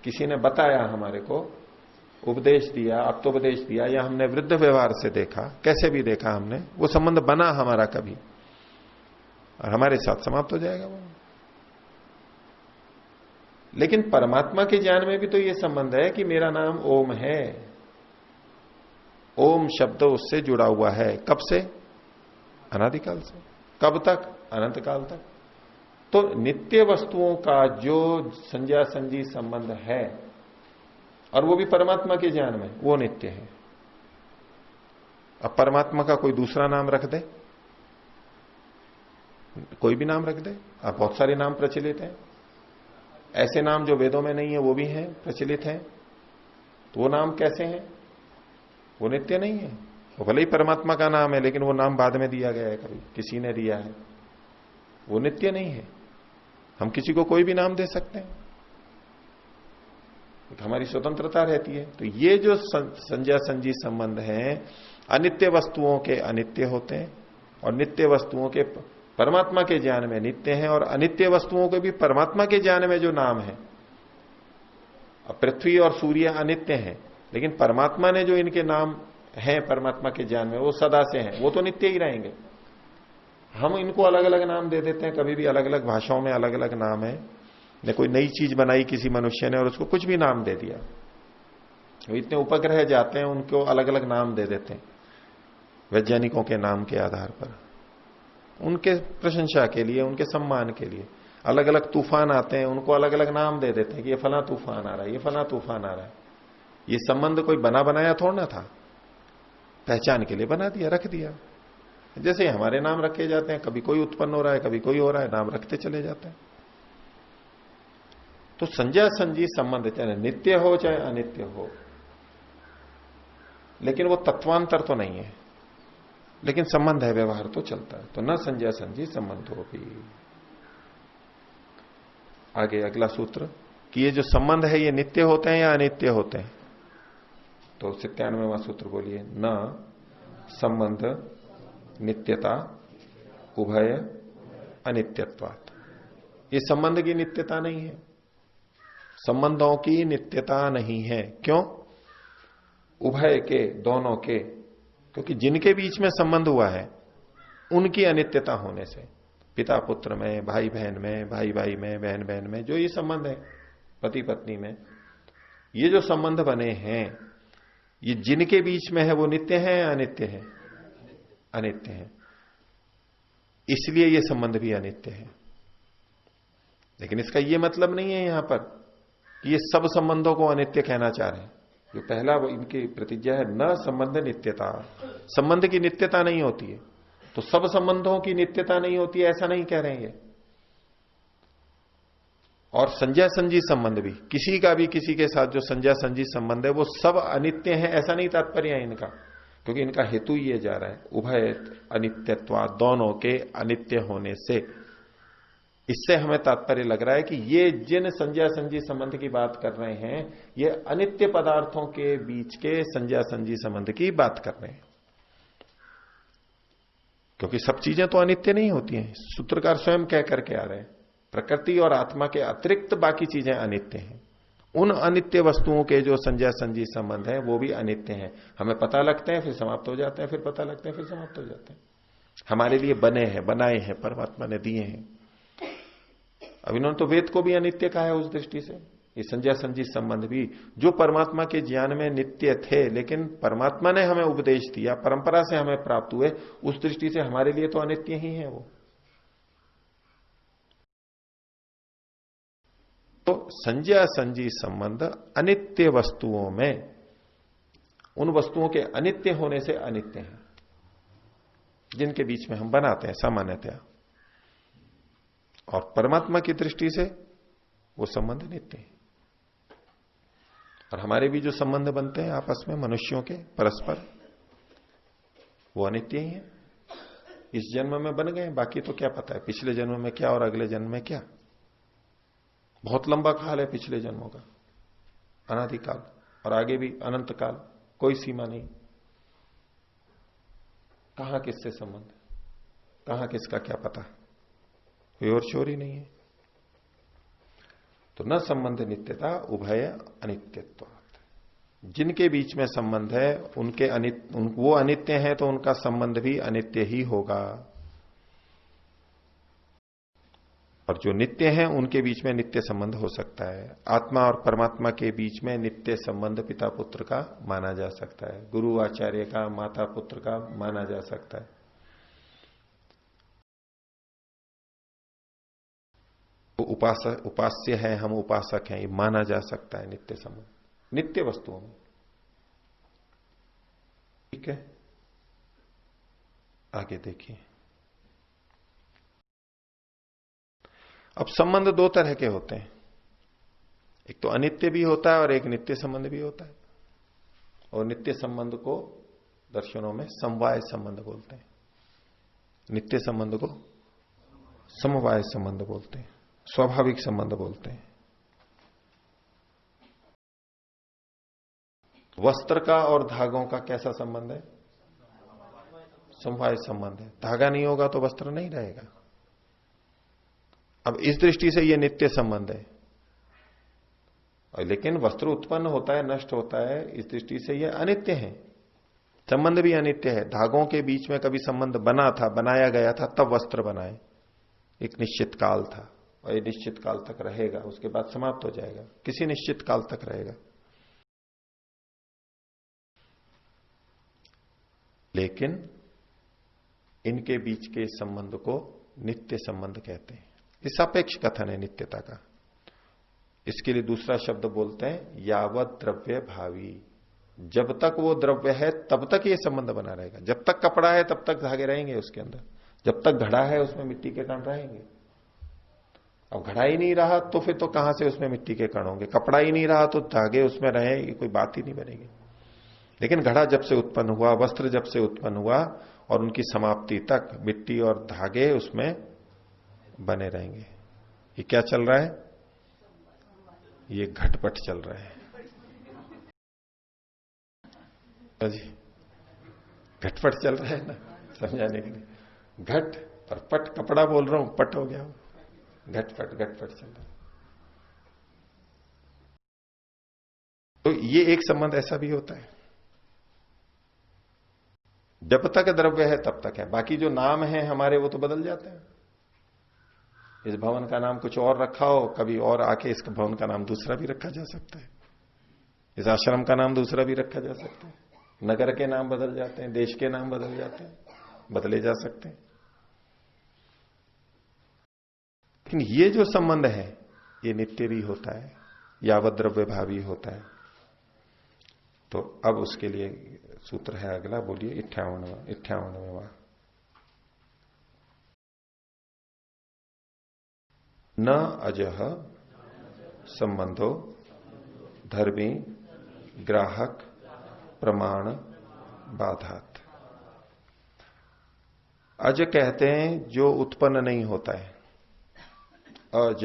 किसी ने बताया हमारे को, उपदेश दिया, आप्तोपदेश दिया, या हमने वृद्ध व्यवहार से देखा, कैसे भी देखा हमने, वो संबंध बना हमारा कभी और हमारे साथ समाप्त हो जाएगा वो। लेकिन परमात्मा के ज्ञान में भी तो ये संबंध है कि मेरा नाम ओम है, ओम शब्द उससे जुड़ा हुआ है। कब से? अनादिकाल से। कब तक? अनंत काल तक। तो नित्य वस्तुओं का जो संज्ञा संजी संबंध है, और वो भी परमात्मा के ज्ञान में, वो नित्य है। अब परमात्मा का कोई दूसरा नाम रख दे, कोई भी नाम रख दे, अब बहुत सारे नाम प्रचलित हैं, ऐसे नाम जो वेदों में नहीं है वो भी हैं, प्रचलित हैं, तो वो नाम कैसे हैं? वो नित्य नहीं है। वो भले ही परमात्मा का नाम है, लेकिन वो नाम बाद में दिया गया है, कभी किसी ने दिया है, वो नित्य नहीं है। हम किसी को कोई भी नाम दे सकते हैं, हमारी स्वतंत्रता रहती है। तो ये जो संज्ञा संजी संबंध है, अनित्य वस्तुओं के अनित्य होते हैं और नित्य वस्तुओं के परमात्मा के ज्ञान में नित्य हैं, और अनित्य वस्तुओं के भी परमात्मा के ज्ञान में जो नाम है। अब पृथ्वी और सूर्य अनित्य हैं, लेकिन परमात्मा ने जो इनके नाम हैं परमात्मा के ज्ञान में, वो सदा से हैं, वो तो नित्य ही रहेंगे। हम इनको अलग अलग नाम दे देते हैं, कभी भी अलग अलग भाषाओं में अलग अलग नाम है। ने कोई नई चीज बनाई किसी मनुष्य ने और उसको कुछ भी नाम दे दिया, वो इतने उपग्रह जाते हैं, उनको अलग अलग नाम दे देते हैं वैज्ञानिकों के नाम के आधार पर, उनके प्रशंसा के लिए, उनके सम्मान के लिए। अलग अलग तूफान आते हैं, उनको अलग अलग नाम दे देते हैं कि ये फला तूफान आ रहा है, ये फला तूफान आ रहा है। ये संबंध कोई बना बनाया थोड़ा ना था, पहचान के लिए बना दिया, रख दिया। जैसे हमारे नाम रखे जाते हैं, कभी कोई उत्पन्न हो रहा है, कभी कोई हो रहा है, नाम रखते चले जाते हैं। तो संज्ञा संजी संबंध चाहे नित्य हो चाहे अनित्य हो, लेकिन वो तत्वांतर तो नहीं है, लेकिन संबंध है, व्यवहार तो चलता है। तो न संज्ञा संजी संबंध हो भी। आगे अगला सूत्र कि ये जो संबंध है ये नित्य होते हैं या अनित्य होते हैं? तो 97वां सूत्र बोलिए, न संबंध नित्यता उभय अनित्यत्वात्। ये संबंध की नित्यता नहीं है, संबंधों की नित्यता नहीं है। क्यों? उभय के, दोनों के, क्योंकि जिनके बीच में संबंध हुआ है उनकी अनित्यता होने से, पिता पुत्र में, भाई बहन में, भाई भाई में, बहन बहन में, जो ये संबंध है पति पत्नी में, ये जो संबंध बने हैं, ये जिनके बीच में है वो नित्य है या अनित्य है? अनित्य है। इसलिए ये संबंध भी अनित्य है। लेकिन इसका ये मतलब नहीं है यहां पर कि ये सब संबंधों को अनित्य कहना चाह रहे हैं। जो पहला वो इनकी प्रतिज्ञा है, न संबंध नित्यता, संबंध की नित्यता नहीं होती है, तो सब संबंधों की नित्यता नहीं होती है ऐसा नहीं कह रहे हैं ये। और संज्ञा संजी संबंध भी, किसी का भी किसी के साथ जो संज्ञा संजी संबंध है वो सब अनित्य है ऐसा नहीं तात्पर्य है इनका, क्योंकि इनका हेतु ये जा रहा है उभय अनित्यत्वा, दोनों के अनित्य होने से। इससे हमें तात्पर्य लग रहा है कि ये जिन संज्ञा संजी संबंध की बात कर रहे हैं, ये अनित्य पदार्थों के बीच के संज्ञा संजी संबंध की बात कर रहे हैं, क्योंकि सब चीजें तो अनित्य नहीं होती हैं। सूत्रकार स्वयं कह करके आ रहे हैं प्रकृति और आत्मा के अतिरिक्त बाकी चीजें अनित्य हैं। उन अनित्य वस्तुओं के जो संज्ञा संजी संबंध है वो भी अनित्य हैं। हमें पता लगते हैं फिर समाप्त हो जाते हैं, फिर पता लगते हैं फिर समाप्त हो जाते हैं। हमारे लिए बने हैं, बनाए हैं, परमात्मा ने दिए हैं। अब इन्होंने तो वेद को भी अनित्य कहा है उस दृष्टि से। ये संज्ञा संजी संबंध भी जो परमात्मा के ज्ञान में नित्य थे, लेकिन परमात्मा ने हमें उपदेश दिया, परंपरा से हमें प्राप्त हुए, उस दृष्टि से हमारे लिए तो अनित्य ही है वो। तो संज्ञा संजी संबंध अनित्य वस्तुओं में, उन वस्तुओं के अनित्य होने से अनित्य है जिनके बीच में हम बनाते हैं सामान्यतया, और परमात्मा की दृष्टि से वो संबंध नित्य है। और हमारे भी जो संबंध बनते हैं आपस में मनुष्यों के परस्पर, वो अनित्य ही है। इस जन्म में बन गए, बाकी तो क्या पता है पिछले जन्म में क्या और अगले जन्म में क्या। बहुत लंबा काल है पिछले जन्मों का, अनादिकाल, और आगे भी अनंत काल, कोई सीमा नहीं। कहां किससे संबंध, कहां किसका क्या पता, कोई और शोर ही नहीं है। तो न संबंध नित्यता उभय अनित्यत्व। जिनके बीच में संबंध है उनके वो अनित्य हैं तो उनका संबंध भी अनित्य ही होगा, और जो नित्य हैं उनके बीच में नित्य संबंध हो सकता है। आत्मा और परमात्मा के बीच में नित्य संबंध पिता पुत्र का माना जा सकता है, गुरु आचार्य का, माता पुत्र का माना जा सकता है। वो उपास्य है, हम उपासक हैं, ये माना जा सकता है नित्य संबंध नित्य वस्तुओं में। ठीक है, आगे देखिए। अब संबंध दो तरह के होते हैं, एक तो अनित्य भी होता है और एक नित्य संबंध भी होता है। और नित्य संबंध को दर्शनों में समवाय संबंध बोलते हैं, नित्य संबंध को समवाय संबंध बोलते हैं, स्वाभाविक संबंध बोलते हैं। वस्त्र का और धागों का कैसा संबंध है? समवाय संबंध है। धागा नहीं होगा तो वस्त्र नहीं रहेगा। अब इस दृष्टि से यह नित्य संबंध है, और लेकिन वस्त्र उत्पन्न होता है, नष्ट होता है, इस दृष्टि से यह अनित्य है, संबंध भी अनित्य है। धागों के बीच में कभी संबंध बना था, बनाया गया था, तब वस्त्र बनाए, एक निश्चित काल था, और ये निश्चित काल तक रहेगा, उसके बाद समाप्त हो जाएगा, किसी निश्चित काल तक रहेगा। लेकिन इनके बीच के संबंध को नित्य संबंध कहते हैं। इस सापेक्ष कथन है नित्यता का। इसके लिए दूसरा शब्द बोलते हैं यावत द्रव्य भावी। जब तक वो द्रव्य है तब तक ये संबंध बना रहेगा। जब तक कपड़ा है तब तक धागे रहेंगे उसके अंदर, जब तक घड़ा है उसमें मिट्टी के कण रहेंगे। अब घड़ा ही नहीं रहा तो फिर तो कहां से उसमें मिट्टी के कण होंगे? कपड़ा ही नहीं रहा तो धागे उसमें रहे, ये कोई बात ही नहीं बनेगी। लेकिन घड़ा जब से उत्पन्न हुआ, वस्त्र जब से उत्पन्न हुआ, और उनकी समाप्ति तक मिट्टी और धागे उसमें बने रहेंगे। ये क्या चल रहा है? ये घटपट चल रहा है जी, घटपट चल रहा है ना, समझाने के लिए। घट और पट, कपड़ा बोल रहा हूं, पट हो गया, घटपट घटपट चल रहा है। तो ये एक संबंध ऐसा भी होता है, जब तक द्रव्य है तब तक है। बाकी जो नाम है हमारे वो तो बदल जाते हैं। इस भवन का नाम कुछ और रखा हो, कभी और आके इस भवन का नाम दूसरा भी रखा जा सकता है, इस आश्रम का नाम दूसरा भी रखा जा सकता है, नगर के नाम बदल जाते हैं, देश के नाम बदल जाते हैं, बदले जा सकते हैं। लेकिन ये जो संबंध है ये नित्य भी होता है, यावत द्रव्य भावी होता है। तो अब उसके लिए सूत्र है अगला, बोलिए 58वां। न अजह संबंधो धर्मी ग्राहक प्रमाण बाधात। अज कहते हैं जो उत्पन्न नहीं होता है। अज,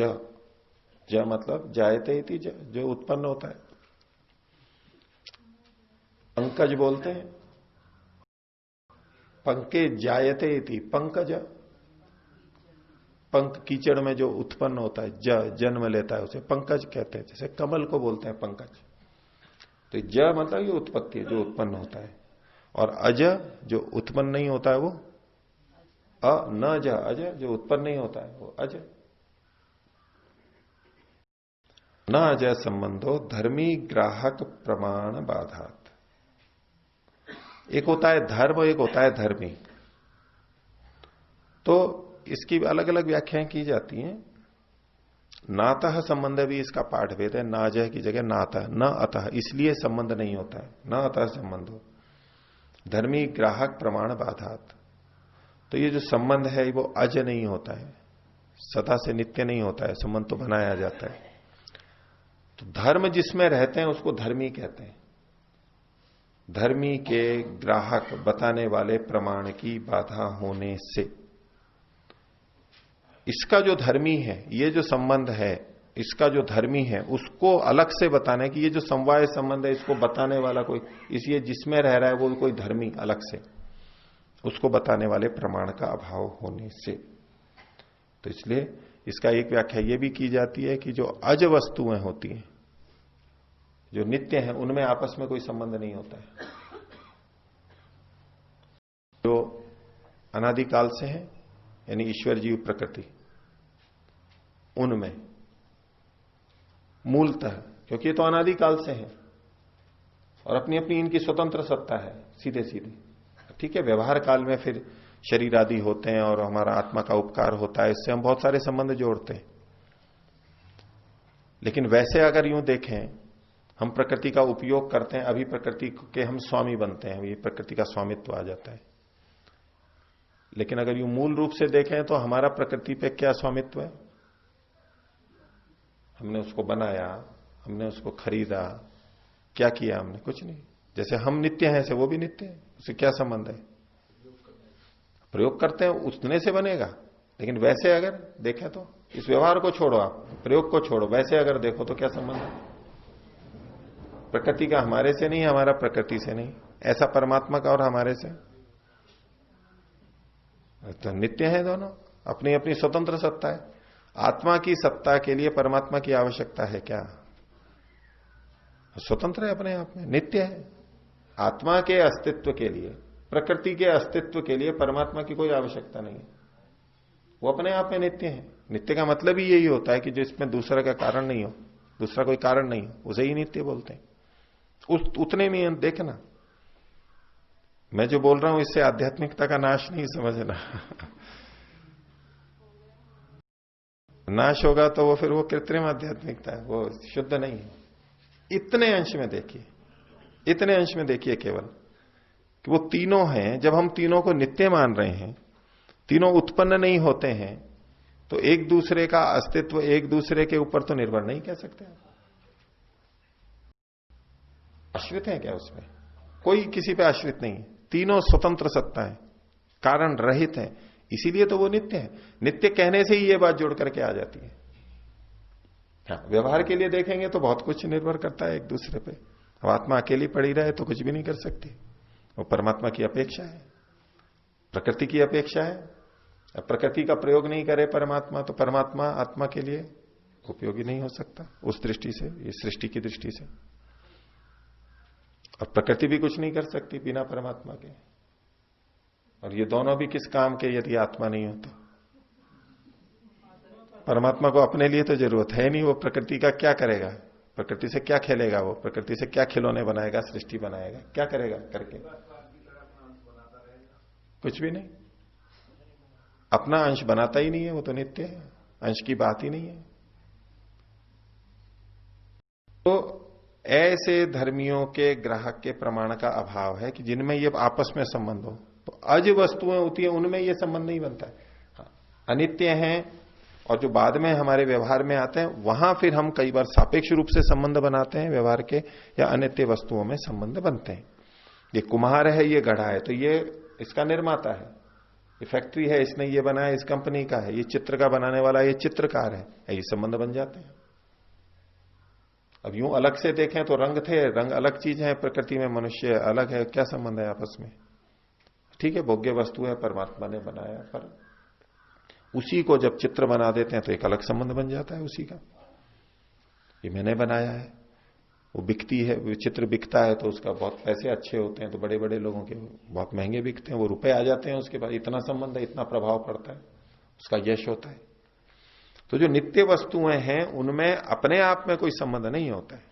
ज मतलब जायते इति, जो उत्पन्न होता है। पंकज बोलते हैं, पंके जायते इति, पंकज, पंक कीचड़ में जो उत्पन्न होता है, जन्म लेता है, उसे पंकज कहते हैं। जैसे कमल को बोलते हैं पंकज। तो ज मतलब ये उत्पत्ति है, जो उत्पन्न होता है। और अज जो उत्पन्न नहीं होता है वो न ज, अज जो उत्पन्न नहीं होता है वो अज। न अजय संबंधो धर्मी ग्राहक प्रमाण बाधात। एक होता है धर्म, एक होता है धर्मी। तो इसकी अलग अलग व्याख्याएं की जाती हैं। नातः संबंध भी इसका पाठ भेद है, ना अजय की जगह नातः, न अतः, इसलिए संबंध नहीं होता है, न अतः संबंध हो। धर्मी ग्राहक प्रमाण बाधात। तो ये जो संबंध है वो अज नहीं होता है, सदा से नित्य नहीं होता है, संबंध तो बनाया जाता है। तो धर्म जिसमें रहते हैं उसको धर्मी कहते हैं। धर्मी के ग्राहक बताने वाले प्रमाण की बाधा होने से, इसका जो धर्मी है, ये जो संबंध है, इसका जो धर्मी है उसको अलग से बताने की, ये जो समवाय संबंध है इसको बताने वाला कोई, इसलिए जिसमें रह रहा है वो कोई धर्मी अलग से, उसको बताने वाले प्रमाण का अभाव होने से। तो इसलिए इसका एक व्याख्या ये भी की जाती है कि जो अज वस्तुएं होती हैं, जो नित्य है उनमें आपस में कोई संबंध नहीं होता है। जो अनादिकाल से है यानी ईश्वर जीव प्रकृति, उनमें मूलतः, क्योंकि ये तो अनादिकाल से है और अपनी अपनी इनकी स्वतंत्र सत्ता है सीधे सीधे। ठीक है, व्यवहार काल में फिर शरीर आदि होते हैं और हमारा आत्मा का उपकार होता है, इससे हम बहुत सारे संबंध जोड़ते हैं। लेकिन वैसे अगर यूं देखें, हम प्रकृति का उपयोग करते हैं, अभी प्रकृति के हम स्वामी बनते हैं, ये प्रकृति का स्वामित्व आ जाता है। लेकिन अगर यूं मूल रूप से देखें तो हमारा प्रकृति पे क्या स्वामित्व है? हमने उसको बनाया, हमने उसको खरीदा, क्या किया हमने? कुछ नहीं। जैसे हम नित्य हैं, ऐसे वो भी नित्य है, उससे क्या संबंध है? प्रयोग करते हैं, उतने से बनेगा। लेकिन वैसे अगर देखें तो, इस व्यवहार को छोड़ो, आप प्रयोग को छोड़ो, वैसे अगर देखो तो क्या संबंध है? प्रकृति का हमारे से नहीं, हमारा प्रकृति से नहीं, ऐसा परमात्मा का और हमारे से तो नित्य है दोनों, अपनी अपनी स्वतंत्र सत्ता है। आत्मा की सत्ता के लिए परमात्मा की आवश्यकता है क्या? स्वतंत्र है अपने आप में, नित्य है। आत्मा के अस्तित्व के लिए, प्रकृति के अस्तित्व के लिए परमात्मा की कोई आवश्यकता नहीं है, वो अपने आप में नित्य है। नित्य का मतलब ही यही होता है कि जिसमें दूसरा का कारण नहीं हो, दूसरा कोई कारण नहीं हो, उसे ही नित्य बोलते हैं। उतने में देखना, मैं जो बोल रहा हूं इससे आध्यात्मिकता का नाश नहीं समझना। नाश होगा तो वो फिर वो कृत्रिम आध्यात्मिकता है, वो शुद्ध नहीं है। इतने अंश में देखिए, इतने अंश में देखिए केवल कि वो तीनों हैं। जब हम तीनों को नित्य मान रहे हैं, तीनों उत्पन्न नहीं होते हैं, तो एक दूसरे का अस्तित्व एक दूसरे के ऊपर तो निर्भर नहीं कह सकते। आश्रित है क्या उसमें? कोई किसी पे आश्रित नहीं है, तीनों स्वतंत्र सत्ता है, कारण रहित है, इसीलिए तो वो नित्य है। नित्य कहने से ही ये बात जोड़ करके आ जाती है। हाँ, व्यवहार के लिए देखेंगे तो बहुत कुछ निर्भर करता है एक दूसरे पे। अब आत्मा अकेली पड़ी रहे तो कुछ भी नहीं कर सकती, वो परमात्मा की अपेक्षा है, प्रकृति की अपेक्षा है। अब प्रकृति का प्रयोग नहीं करे परमात्मा, तो परमात्मा आत्मा के लिए उपयोगी नहीं हो सकता उस दृष्टि से, ये सृष्टि की दृष्टि से। और प्रकृति भी कुछ नहीं कर सकती बिना परमात्मा के। और ये दोनों भी किस काम के यदि आत्मा नहीं हो तो? परमात्मा को अपने लिए तो जरूरत है नहीं, वो प्रकृति का क्या करेगा? प्रकृति से क्या खेलेगा? वो प्रकृति से क्या खिलौने बनाएगा, सृष्टि बनाएगा, क्या करेगा करके? कुछ भी नहीं, अपना अंश बनाता ही नहीं है, वो तो नित्य है, अंश की बात ही नहीं है। तो ऐसे धर्मियों के ग्राहक के प्रमाण का अभाव है कि जिनमें ये आपस में संबंध हो। तो अज वस्तुएं होती है उनमें ये संबंध नहीं बनता है। हाँ, अनित्य हैं और जो बाद में हमारे व्यवहार में आते हैं, वहां फिर हम कई बार सापेक्ष रूप से संबंध बनाते हैं व्यवहार के, या अनित्य वस्तुओं में संबंध बनते हैं। ये कुम्हार है, ये गढ़ा है, तो ये इसका निर्माता है, ये फैक्ट्री है, इसने ये बनाया, इस कंपनी का है, ये चित्र का बनाने वाला ये चित्रकार है, ये संबंध बन जाते हैं। अब यूं अलग से देखें तो रंग थे, रंग अलग चीज है, प्रकृति में मनुष्य अलग है, क्या संबंध है आपस में? ठीक है, भोग्य वस्तु है, परमात्मा ने बनाया, पर उसी को जब चित्र बना देते हैं तो एक अलग संबंध बन जाता है उसी का। ये मैंने बनाया है, वो बिकती है, वो चित्र बिकता है तो उसका बहुत पैसे अच्छे होते हैं, तो बड़े बड़े लोगों के बहुत महंगे बिकते हैं, वो रुपए आ जाते हैं उसके बाद, इतना संबंध है, इतना प्रभाव पड़ता है, उसका यश होता है। तो जो नित्य वस्तुएं हैं उनमें अपने आप में कोई संबंध नहीं होता है।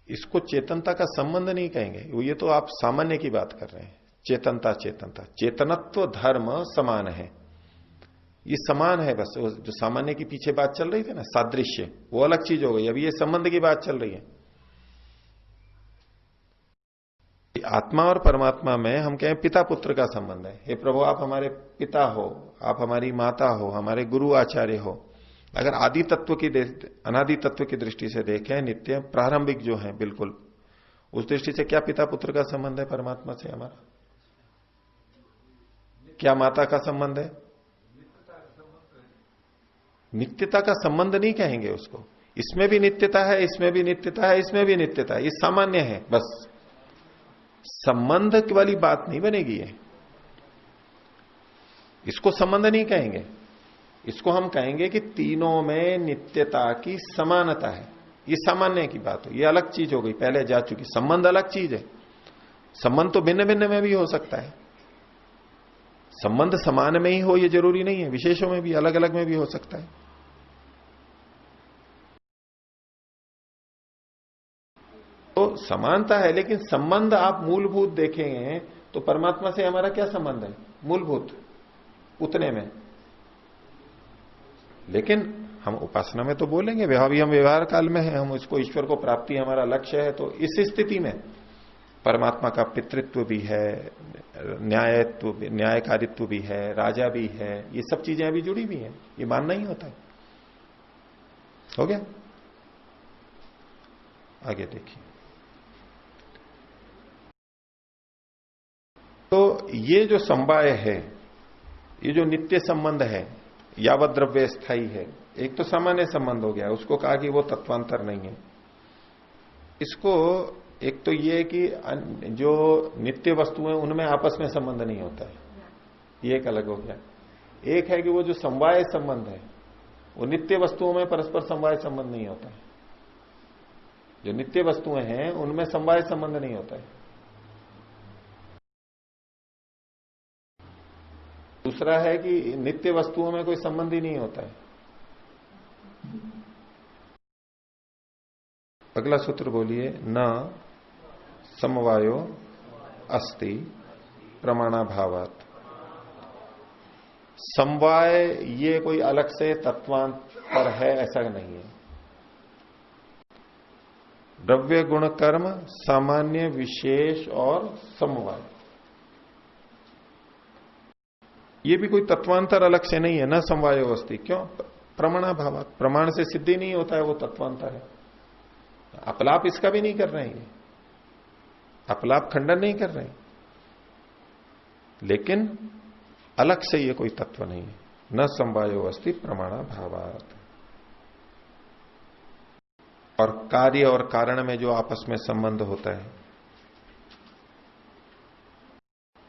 इसको चेतनता का संबंध नहीं कहेंगे, ये तो आप सामान्य की बात कर रहे हैं। चेतनता, चेतनता, चेतनत्व धर्म समान है, ये समान है। बस जो सामान्य के पीछे बात चल रही थी ना, सादृश्य, वो अलग चीज हो गई। अभी ये संबंध की बात चल रही है। आत्मा और परमात्मा में हम कहें पिता पुत्र का संबंध है। हे प्रभु, आप हमारे पिता हो, आप हमारी माता हो, हमारे गुरु आचार्य हो। अगर आदि तत्व की अनादि तत्व की दृष्टि से देखें, नित्य प्रारंभिक जो है बिल्कुल, उस दृष्टि से क्या पिता पुत्र का संबंध है परमात्मा से हमारा? क्या माता का संबंध है? नित्यता का संबंध नहीं कहेंगे उसको। इसमें भी नित्यता है, इसमें भी नित्यता है, इसमें भी नित्यता है, ये सामान्य है। बस संबंध वाली बात नहीं बनेगी है, इसको संबंध नहीं कहेंगे। इसको हम कहेंगे कि तीनों में नित्यता की समानता है। ये सामान्य की बात हो, ये अलग चीज हो गई, पहले जा चुकी। संबंध अलग चीज है। संबंध तो भिन्न भिन्न में भी हो सकता है। संबंध समान में ही हो ये जरूरी नहीं है, विशेषों में भी, अलग अलग में भी हो सकता है। तो समानता है, लेकिन संबंध आप मूलभूत देखेंगे तो परमात्मा से हमारा क्या संबंध है मूलभूत उतने में। लेकिन हम उपासना में तो बोलेंगे, अभी हम व्यवहार काल में है, हम इसको ईश्वर को प्राप्ति हमारा लक्ष्य है, तो इस स्थिति में परमात्मा का पितृत्व भी है, न्यायकारित्व भी है, राजा भी है, ये सब चीजें अभी जुड़ी भी हैं, ये मानना ही होता है। हो गया। आगे देखिए, तो ये जो समवाय है, ये जो नित्य संबंध है, यावत द्रव्य स्थायी है, एक तो सामान्य संबंध हो गया, उसको कहा कि वो तत्वांतर नहीं है। इसको एक तो ये कि जो नित्य वस्तु है उनमें आपस में संबंध नहीं होता है, ये एक अलग हो गया। एक है कि वो जो समवाय संबंध है, वो नित्य वस्तुओं में परस्पर समवाय संबंध नहीं होता है। जो नित्य वस्तुएं हैं उनमें समवाय संबंध नहीं होता है। दूसरा है कि नित्य वस्तुओं में कोई संबंध ही नहीं होता है। अगला सूत्र बोलिए, न समवायो अस्ति प्रमाणाभावात्। समवाय ये कोई अलग से तत्वांतर है ऐसा नहीं है। द्रव्य गुण कर्म, सामान्य विशेष और समवाय, ये भी कोई तत्वांतर अलग से नहीं है। न समवायो अस्ति, क्यों? प्रमाणाभावात्, प्रमाण से सिद्धि नहीं होता है वो तत्वांतर है। अपलाप इसका भी नहीं कर रहे हैं, अपलाप खंडन नहीं कर रहे हैं, लेकिन अलग से ये कोई तत्व नहीं है। न समवायो अस्ति प्रमाणाभावात्। और कार्य और कारण में जो आपस में संबंध होता है,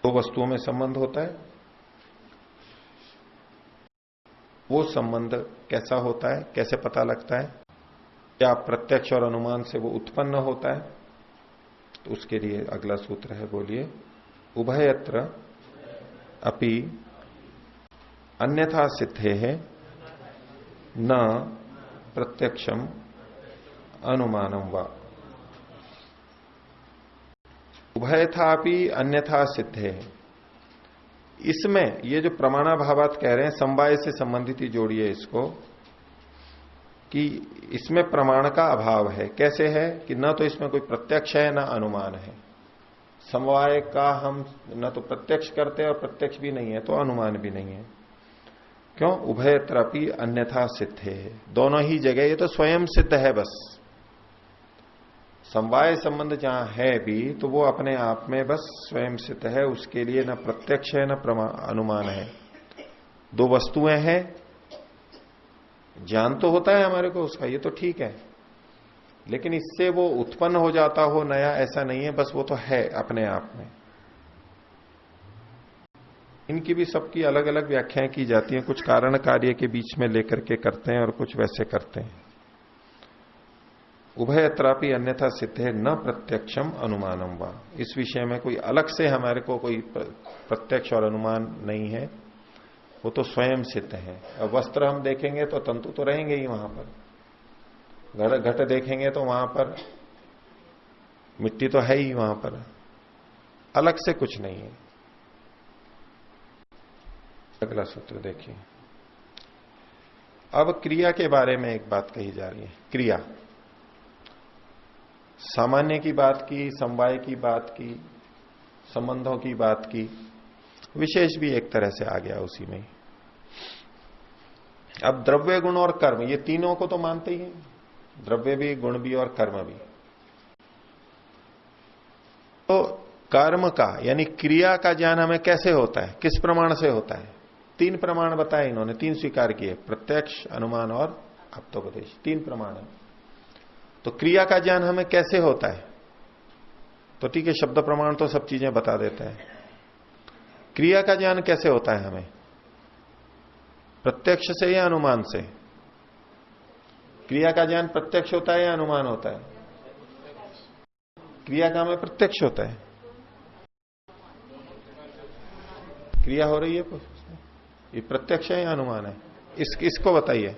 दो वस्तुओं में संबंध होता है, वो संबंध कैसा होता है, कैसे पता लगता है? क्या प्रत्यक्ष और अनुमान से वो उत्पन्न होता है? तो उसके लिए अगला सूत्र है, बोलिए, उभयत्र अपि अन्यथा सिद्धे है न प्रत्यक्षम अनुमानम वा। उभयथापि अन्यथा सिद्धे, इसमें ये जो प्रमाणाभावात कह रहे हैं, समवाय से संबंधित ही जोड़िए इसको, कि इसमें प्रमाण का अभाव है। कैसे है? कि न तो इसमें कोई प्रत्यक्ष है न अनुमान है। समवाय का हम न तो प्रत्यक्ष करते हैं और प्रत्यक्ष भी नहीं है, तो अनुमान भी नहीं है। क्यों? उभयत्रपि अन्यथा सिद्धे है, दोनों ही जगह ये तो स्वयं सिद्ध है। बस समवाय संबंध जहां है भी तो वो अपने आप में बस स्वयं सिद्ध है, उसके लिए न प्रत्यक्ष है न अनुमान है। दो वस्तुएं हैं, ज्ञान तो होता है हमारे को उसका, ये तो ठीक है, लेकिन इससे वो उत्पन्न हो जाता हो नया, ऐसा नहीं है, बस वो तो है अपने आप में। इनकी भी सबकी अलग अलग व्याख्याएं की जाती हैं, कुछ कारण कार्य के बीच में लेकर के करते हैं और कुछ वैसे करते हैं। उभयत्रापि अन्यथा सिद्धे न प्रत्यक्षम अनुमानम वा, इस विषय में कोई अलग से हमारे को कोई प्रत्यक्ष और अनुमान नहीं है, वो तो स्वयं सिद्ध है। अब वस्त्र हम देखेंगे तो तंतु तो रहेंगे ही वहां पर, घट देखेंगे तो वहां पर मिट्टी तो है ही वहां पर, अलग से कुछ नहीं है। अगला सूत्र देखिए, अब क्रिया के बारे में एक बात कही जा रही है। क्रिया, सामान्य की बात की, समवाय की बात की, संबंधों की बात की, विशेष भी एक तरह से आ गया उसी में। अब द्रव्य गुण और कर्म, ये तीनों को तो मानते ही हैं, द्रव्य भी, गुण भी और कर्म भी। तो कर्म का यानी क्रिया का ज्ञान हमें कैसे होता है, किस प्रमाण से होता है? तीन प्रमाण बताए इन्होंने, तीन स्वीकार किए, प्रत्यक्ष, अनुमान और आप्तोपदेश, तीन प्रमाण है। तो क्रिया का ज्ञान हमें कैसे होता है? तो ठीक है, शब्द प्रमाण तो सब चीजें बता देते हैं। क्रिया का ज्ञान कैसे होता है हमें? प्रत्यक्ष से या अनुमान से? क्रिया का ज्ञान प्रत्यक्ष होता है या अनुमान होता है? क्रिया का हमें प्रत्यक्ष होता है। क्रिया हो रही है ये प्रत्यक्ष है या अनुमान है? इसको बताइए।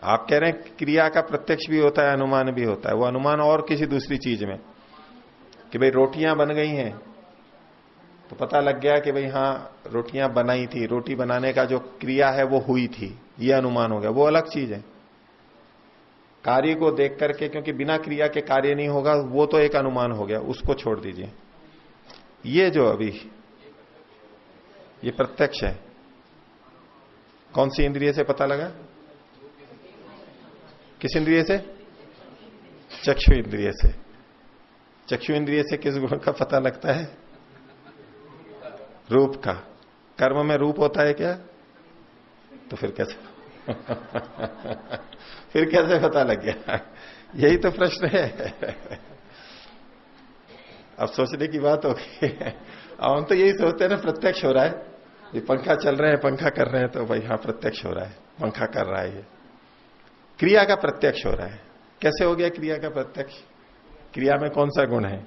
आप कह रहे हैं क्रिया का प्रत्यक्ष भी होता है, अनुमान भी होता है। वो अनुमान और किसी दूसरी चीज में, कि भाई रोटियां बन गई हैं तो पता लग गया कि भाई हाँ रोटियां बनाई थी, रोटी बनाने का जो क्रिया है वो हुई थी, ये अनुमान हो गया, वो अलग चीज है। कार्य को देख करके, क्योंकि बिना क्रिया के कार्य नहीं होगा, वो तो एक अनुमान हो गया, उसको छोड़ दीजिए। ये जो अभी ये प्रत्यक्ष है, कौन सी इंद्रिय से पता लगा? किस इंद्रिय से? चक्षु इंद्रिय से। चक्षु इंद्रिय से किस गुण का पता लगता है? रूप का। कर्म में रूप होता है क्या? तो फिर कैसे फिर कैसे पता लग गया? यही तो प्रश्न है। अब सोचने की बात हो गई। अब हम तो यही सोचते हैं ना, प्रत्यक्ष हो रहा है, ये पंखा चल रहे हैं, पंखा कर रहे हैं, तो भाई हाँ प्रत्यक्ष हो रहा है, पंखा कर रहा है। ये क्रिया का प्रत्यक्ष हो रहा है। कैसे हो गया क्रिया का प्रत्यक्ष? क्रिया में कौन सा गुण है?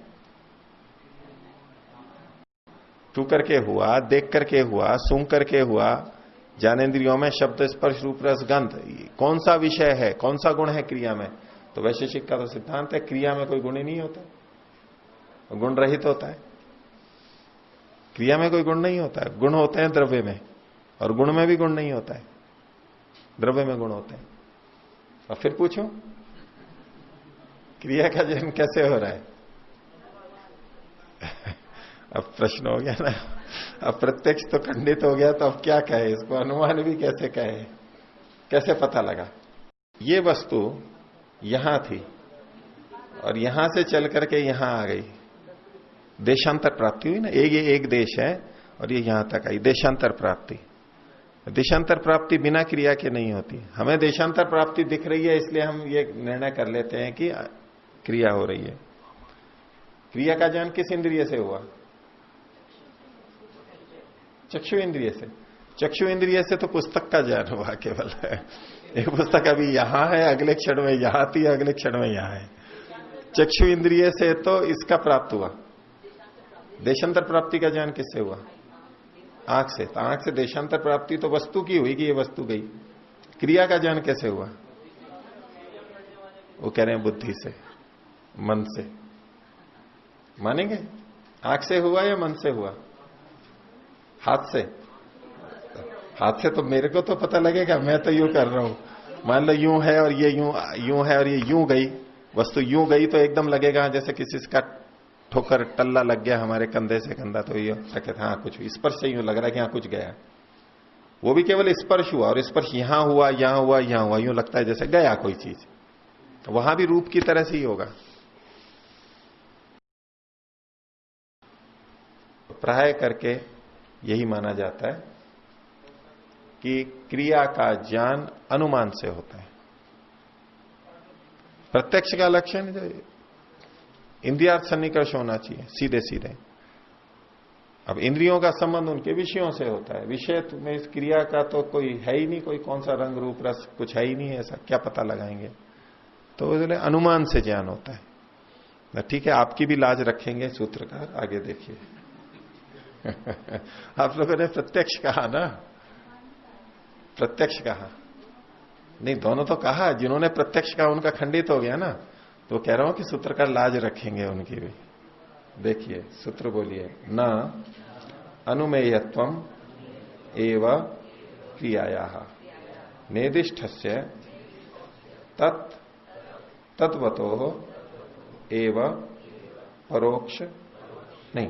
छू करके हुआ, देख करके हुआ, सूंघ करके हुआ, ज्ञानेंद्रियों में शब्द स्पर्श रूप रस गंध, कौन सा विषय है, कौन सा गुण है क्रिया में? तो वैशेषिक का तो सिद्धांत है क्रिया में कोई गुण ही नहीं होता, गुण रहित होता है। क्रिया में कोई गुण नहीं होता है, गुण होते हैं द्रव्य में, और गुण में भी गुण नहीं होता है, द्रव्य में गुण होते हैं। और फिर पूछो क्रिया का जन्म कैसे हो रहा है? अब प्रश्न हो गया ना। अब प्रत्यक्ष तो खंडित हो गया, तो अब क्या कहे इसको? अनुमान भी कैसे कहे? कैसे पता लगा? ये वस्तु यहां थी और यहां से चल करके यहां आ गई, देशांतर प्राप्ति हुई ना। ये एक देश है और ये यहां तक आई, देशांतर प्राप्ति। देशांतर प्राप्ति बिना क्रिया के नहीं होती। हमें देशांतर प्राप्ति दिख रही है, इसलिए हम ये निर्णय कर लेते हैं कि क्रिया हो रही है। क्रिया का ज्ञान किस इंद्रिय से हुआ? चक्षु इंद्रिय से। चक्षु इंद्रिय से तो पुस्तक का ज्ञान हुआ केवल। एक पुस्तक अभी यहां है, अगले क्षण में यहां आती है, अगले क्षण में यहां है। चक्षु इंद्रिय से तो इसका प्राप्त हुआ। देशांतर प्राप्ति का ज्ञान किससे हुआ? आंख से। तो आंख से देशांतर प्राप्ति तो वस्तु की हुई कि ये वस्तु गई। क्रिया का ज्ञान कैसे हुआ? वो कह रहे हैं बुद्धि से, मन से। मानेंगे? आंख से हुआ या मन से हुआ? हाथ से? हाथ से तो मेरे को तो पता लगेगा, मैं तो यूं कर रहा हूं। मान लो यूं है और ये यूं है और ये यूं गई, वस्तु यूं गई तो एकदम लगेगा जैसे किसी का ठोकर टल्ला लग गया हमारे कंधे से कंधा, तो ये हाँ कुछ स्पर्श से यूं लग रहा है कि हाँ कुछ गया। वो भी केवल स्पर्श हुआ, और स्पर्श यहां हुआ, यहां हुआ, यहां हुआ, यूं लगता है जैसे गया कोई चीज। वहां भी रूप की तरह से ही होगा। प्राय करके यही माना जाता है कि क्रिया का ज्ञान अनुमान से होता है। प्रत्यक्ष का लक्षण इंद्रियार्थ सन्निकर्ष होना चाहिए, सीधे सीधे। अब इंद्रियों का संबंध उनके विषयों से होता है। विषय में इस क्रिया का तो कोई है ही नहीं, कोई कौन सा रंग रूप रस कुछ है ही नहीं, ऐसा क्या पता लगाएंगे? तो इसलिए अनुमान से ज्ञान होता है। ठीक है, आपकी भी लाज रखेंगे सूत्रकार, आगे देखिए। आप लोगों ने प्रत्यक्ष कहा ना, प्रत्यक्ष कहा नहीं, दोनों तो कहा। जिन्होंने प्रत्यक्ष कहा उनका खंडित हो गया ना, तो कह रहा हूं कि सूत्रकार लाज रखेंगे उनकी भी। देखिए सूत्र बोलिए, न अनुमेयत्वम एव क्रियाया निर्दिष्टस्य तत्वतो एव परोक्ष नहीं,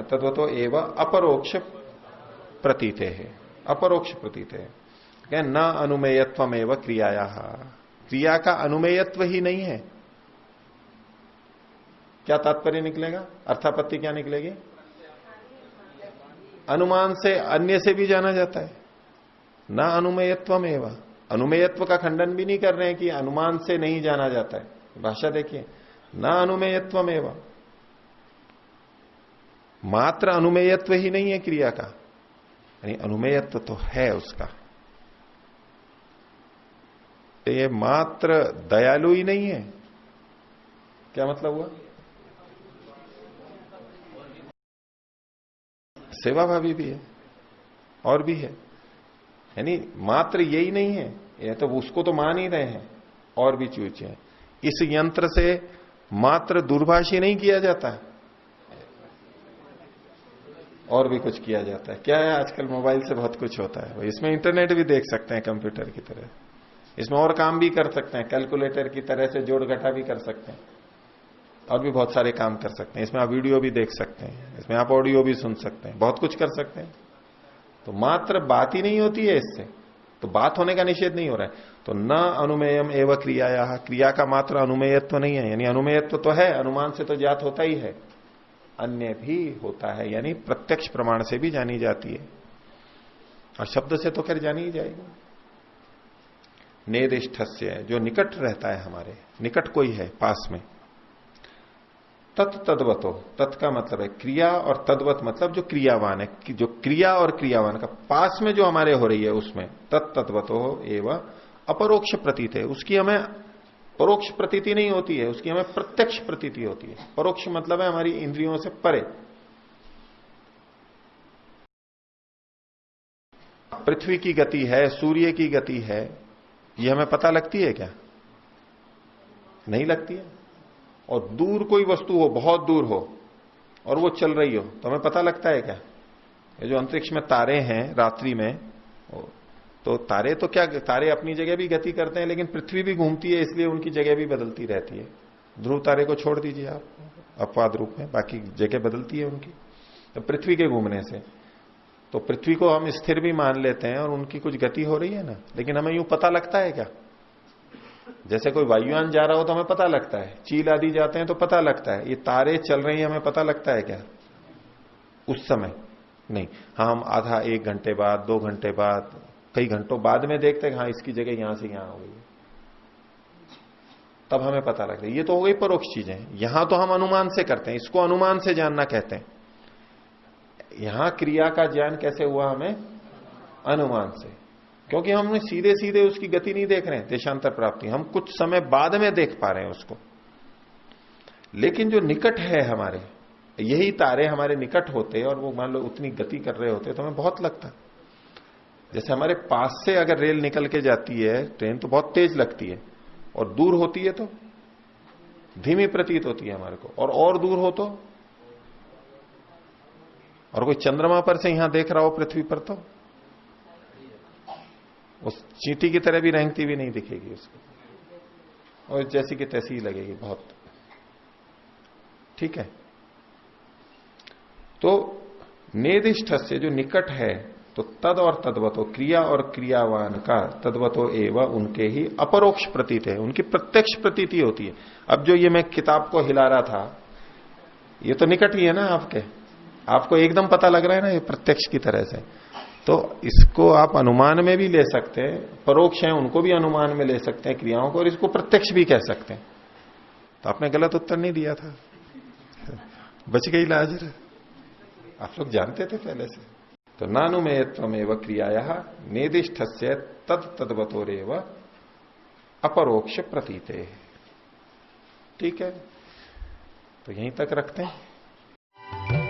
तत्वतो एव अपरोक्ष प्रतीते है, अपरोक्ष प्रतीते है। न अनुमेयत्वम एव क्रियाया, क्रिया का अनुमेयत्व ही नहीं है। क्या तात्पर्य निकलेगा? अर्थापत्ति क्या निकलेगी? अनुमान से अन्य से भी जाना जाता है। न अनुमेयत्वम एव, अनुमेयत्व का खंडन भी नहीं कर रहे हैं कि अनुमान से नहीं जाना जाता है। भाषा देखिए, न अनुमेयत्वम एव, मात्र अनुमेयत्व ही नहीं है क्रिया का। यानी अनुमेयत्व तो है उसका। तो ये मात्र दयालु ही नहीं है, क्या मतलब हुआ? सेवाभावी भी है और भी है, यानी मात्र यही नहीं है, ये तो उसको तो मान ही रहे हैं, और भी चीजें हैं। इस यंत्र से मात्र दूरभाष ही नहीं किया जाता है, और भी कुछ किया जाता है। क्या है, आजकल मोबाइल से बहुत कुछ होता है, इसमें इंटरनेट भी देख सकते हैं कंप्यूटर की तरह, इसमें और काम भी कर सकते हैं, कैलकुलेटर की तरह से जोड़ घटा भी कर सकते हैं, और भी बहुत सारे काम कर सकते हैं। इसमें आप वीडियो भी देख सकते हैं, इसमें आप ऑडियो भी सुन सकते हैं, बहुत कुछ कर सकते हैं। तो मात्र बात ही नहीं होती है इससे, तो बात होने का निषेध नहीं हो रहा है। तो न अनुमेयम एवं क्रिया, क्रिया का मात्र अनुमेयत्व तो नहीं है, यानी अनुमेयत्व तो है, अनुमान से तो ज्ञात होता ही है, अन्य भी होता है, यानी प्रत्यक्ष प्रमाण से भी जानी जाती है, और शब्द से तो खैर जानी ही जाएगी। नेदिष्ठस्य, जो निकट रहता है, हमारे निकट कोई है पास में, तत्वतो, तत् का मतलब है क्रिया, और तद्वत मतलब जो क्रियावान है, जो क्रिया और क्रियावान का पास में जो हमारे हो रही है उसमें तत्वतो एवं अपरोक्ष प्रतीत है, उसकी हमें परोक्ष प्रतीति नहीं होती है, उसकी हमें प्रत्यक्ष प्रतीति होती है। परोक्ष मतलब है हमारी इंद्रियों से परे। पृथ्वी की गति है, सूर्य की गति है, ये हमें पता लगती है क्या? नहीं लगती है। और दूर कोई वस्तु हो, बहुत दूर हो, और वो चल रही हो, तो हमें पता लगता है क्या? ये जो अंतरिक्ष में तारे हैं रात्रि में, तो तारे तो क्या, तारे अपनी जगह भी गति करते हैं, लेकिन पृथ्वी भी घूमती है, इसलिए उनकी जगह भी बदलती रहती है। ध्रुव तारे को छोड़ दीजिए आप अपवाद रूप में, बाकी जगह बदलती है उनकी, तो पृथ्वी के घूमने से। तो पृथ्वी को हम स्थिर भी मान लेते हैं, और उनकी कुछ गति हो रही है ना, लेकिन हमें यूं पता लगता है क्या? जैसे कोई वायुयान जा रहा हो तो हमें पता लगता है, चील आदि जाते हैं तो पता लगता है, ये तारे चल रही हैं हमें पता लगता है क्या उस समय? नहीं। हाँ, हम आधा 1 घंटे बाद, 2 घंटे बाद, कई घंटों बाद में देखते हैं, हाँ इसकी जगह यहां से यहां हो गई, तब हमें पता लगता है। ये तो हो गई परोक्ष चीजें। यहां तो हम अनुमान से करते हैं, इसको अनुमान से जानना कहते हैं। यहां क्रिया का ज्ञान कैसे हुआ हमें? अनुमान से, क्योंकि हमने सीधे सीधे उसकी गति नहीं देख रहे हैं, देशांतर प्राप्ति हम कुछ समय बाद में देख पा रहे हैं उसको। लेकिन जो निकट है हमारे, यही तारे हमारे निकट होते और वो मान लो उतनी गति कर रहे होते तो हमें बहुत लगता। जैसे हमारे पास से अगर रेल निकल के जाती है, ट्रेन, तो बहुत तेज लगती है, और दूर होती है तो धीमी प्रतीत होती है हमारे को, और दूर हो तो, और कोई चंद्रमा पर से यहां देख रहा हो पृथ्वी पर, तो उस चींटी की तरह भी रेंगती भी नहीं दिखेगी उसको, और जैसी की तैसी ही लगेगी बहुत। ठीक है। तो नेदिष्ठ से जो निकट है, तो तद और तद्वतो, क्रिया और क्रियावान का तद्वतो एवं उनके ही अपरोक्ष प्रतीत है, उनकी प्रत्यक्ष प्रतीति होती है। अब जो ये मैं किताब को हिला रहा था, ये तो निकट ही है ना आपके, आपको एकदम पता लग रहा है ना, ये प्रत्यक्ष की तरह से। तो इसको आप अनुमान में भी ले सकते हैं, परोक्ष है उनको भी अनुमान में ले सकते हैं क्रियाओं को, और इसको प्रत्यक्ष भी कह सकते हैं। तो आपने गलत उत्तर नहीं दिया था, बच गई लाज, आप लोग जानते थे पहले से। तो नानुमेयत्वमेव क्रियाया नेदिष्ठस्य तद तद्वतोरेव अपरोक्ष प्रतीते। ठीक है, तो यहीं तक रखते हैं।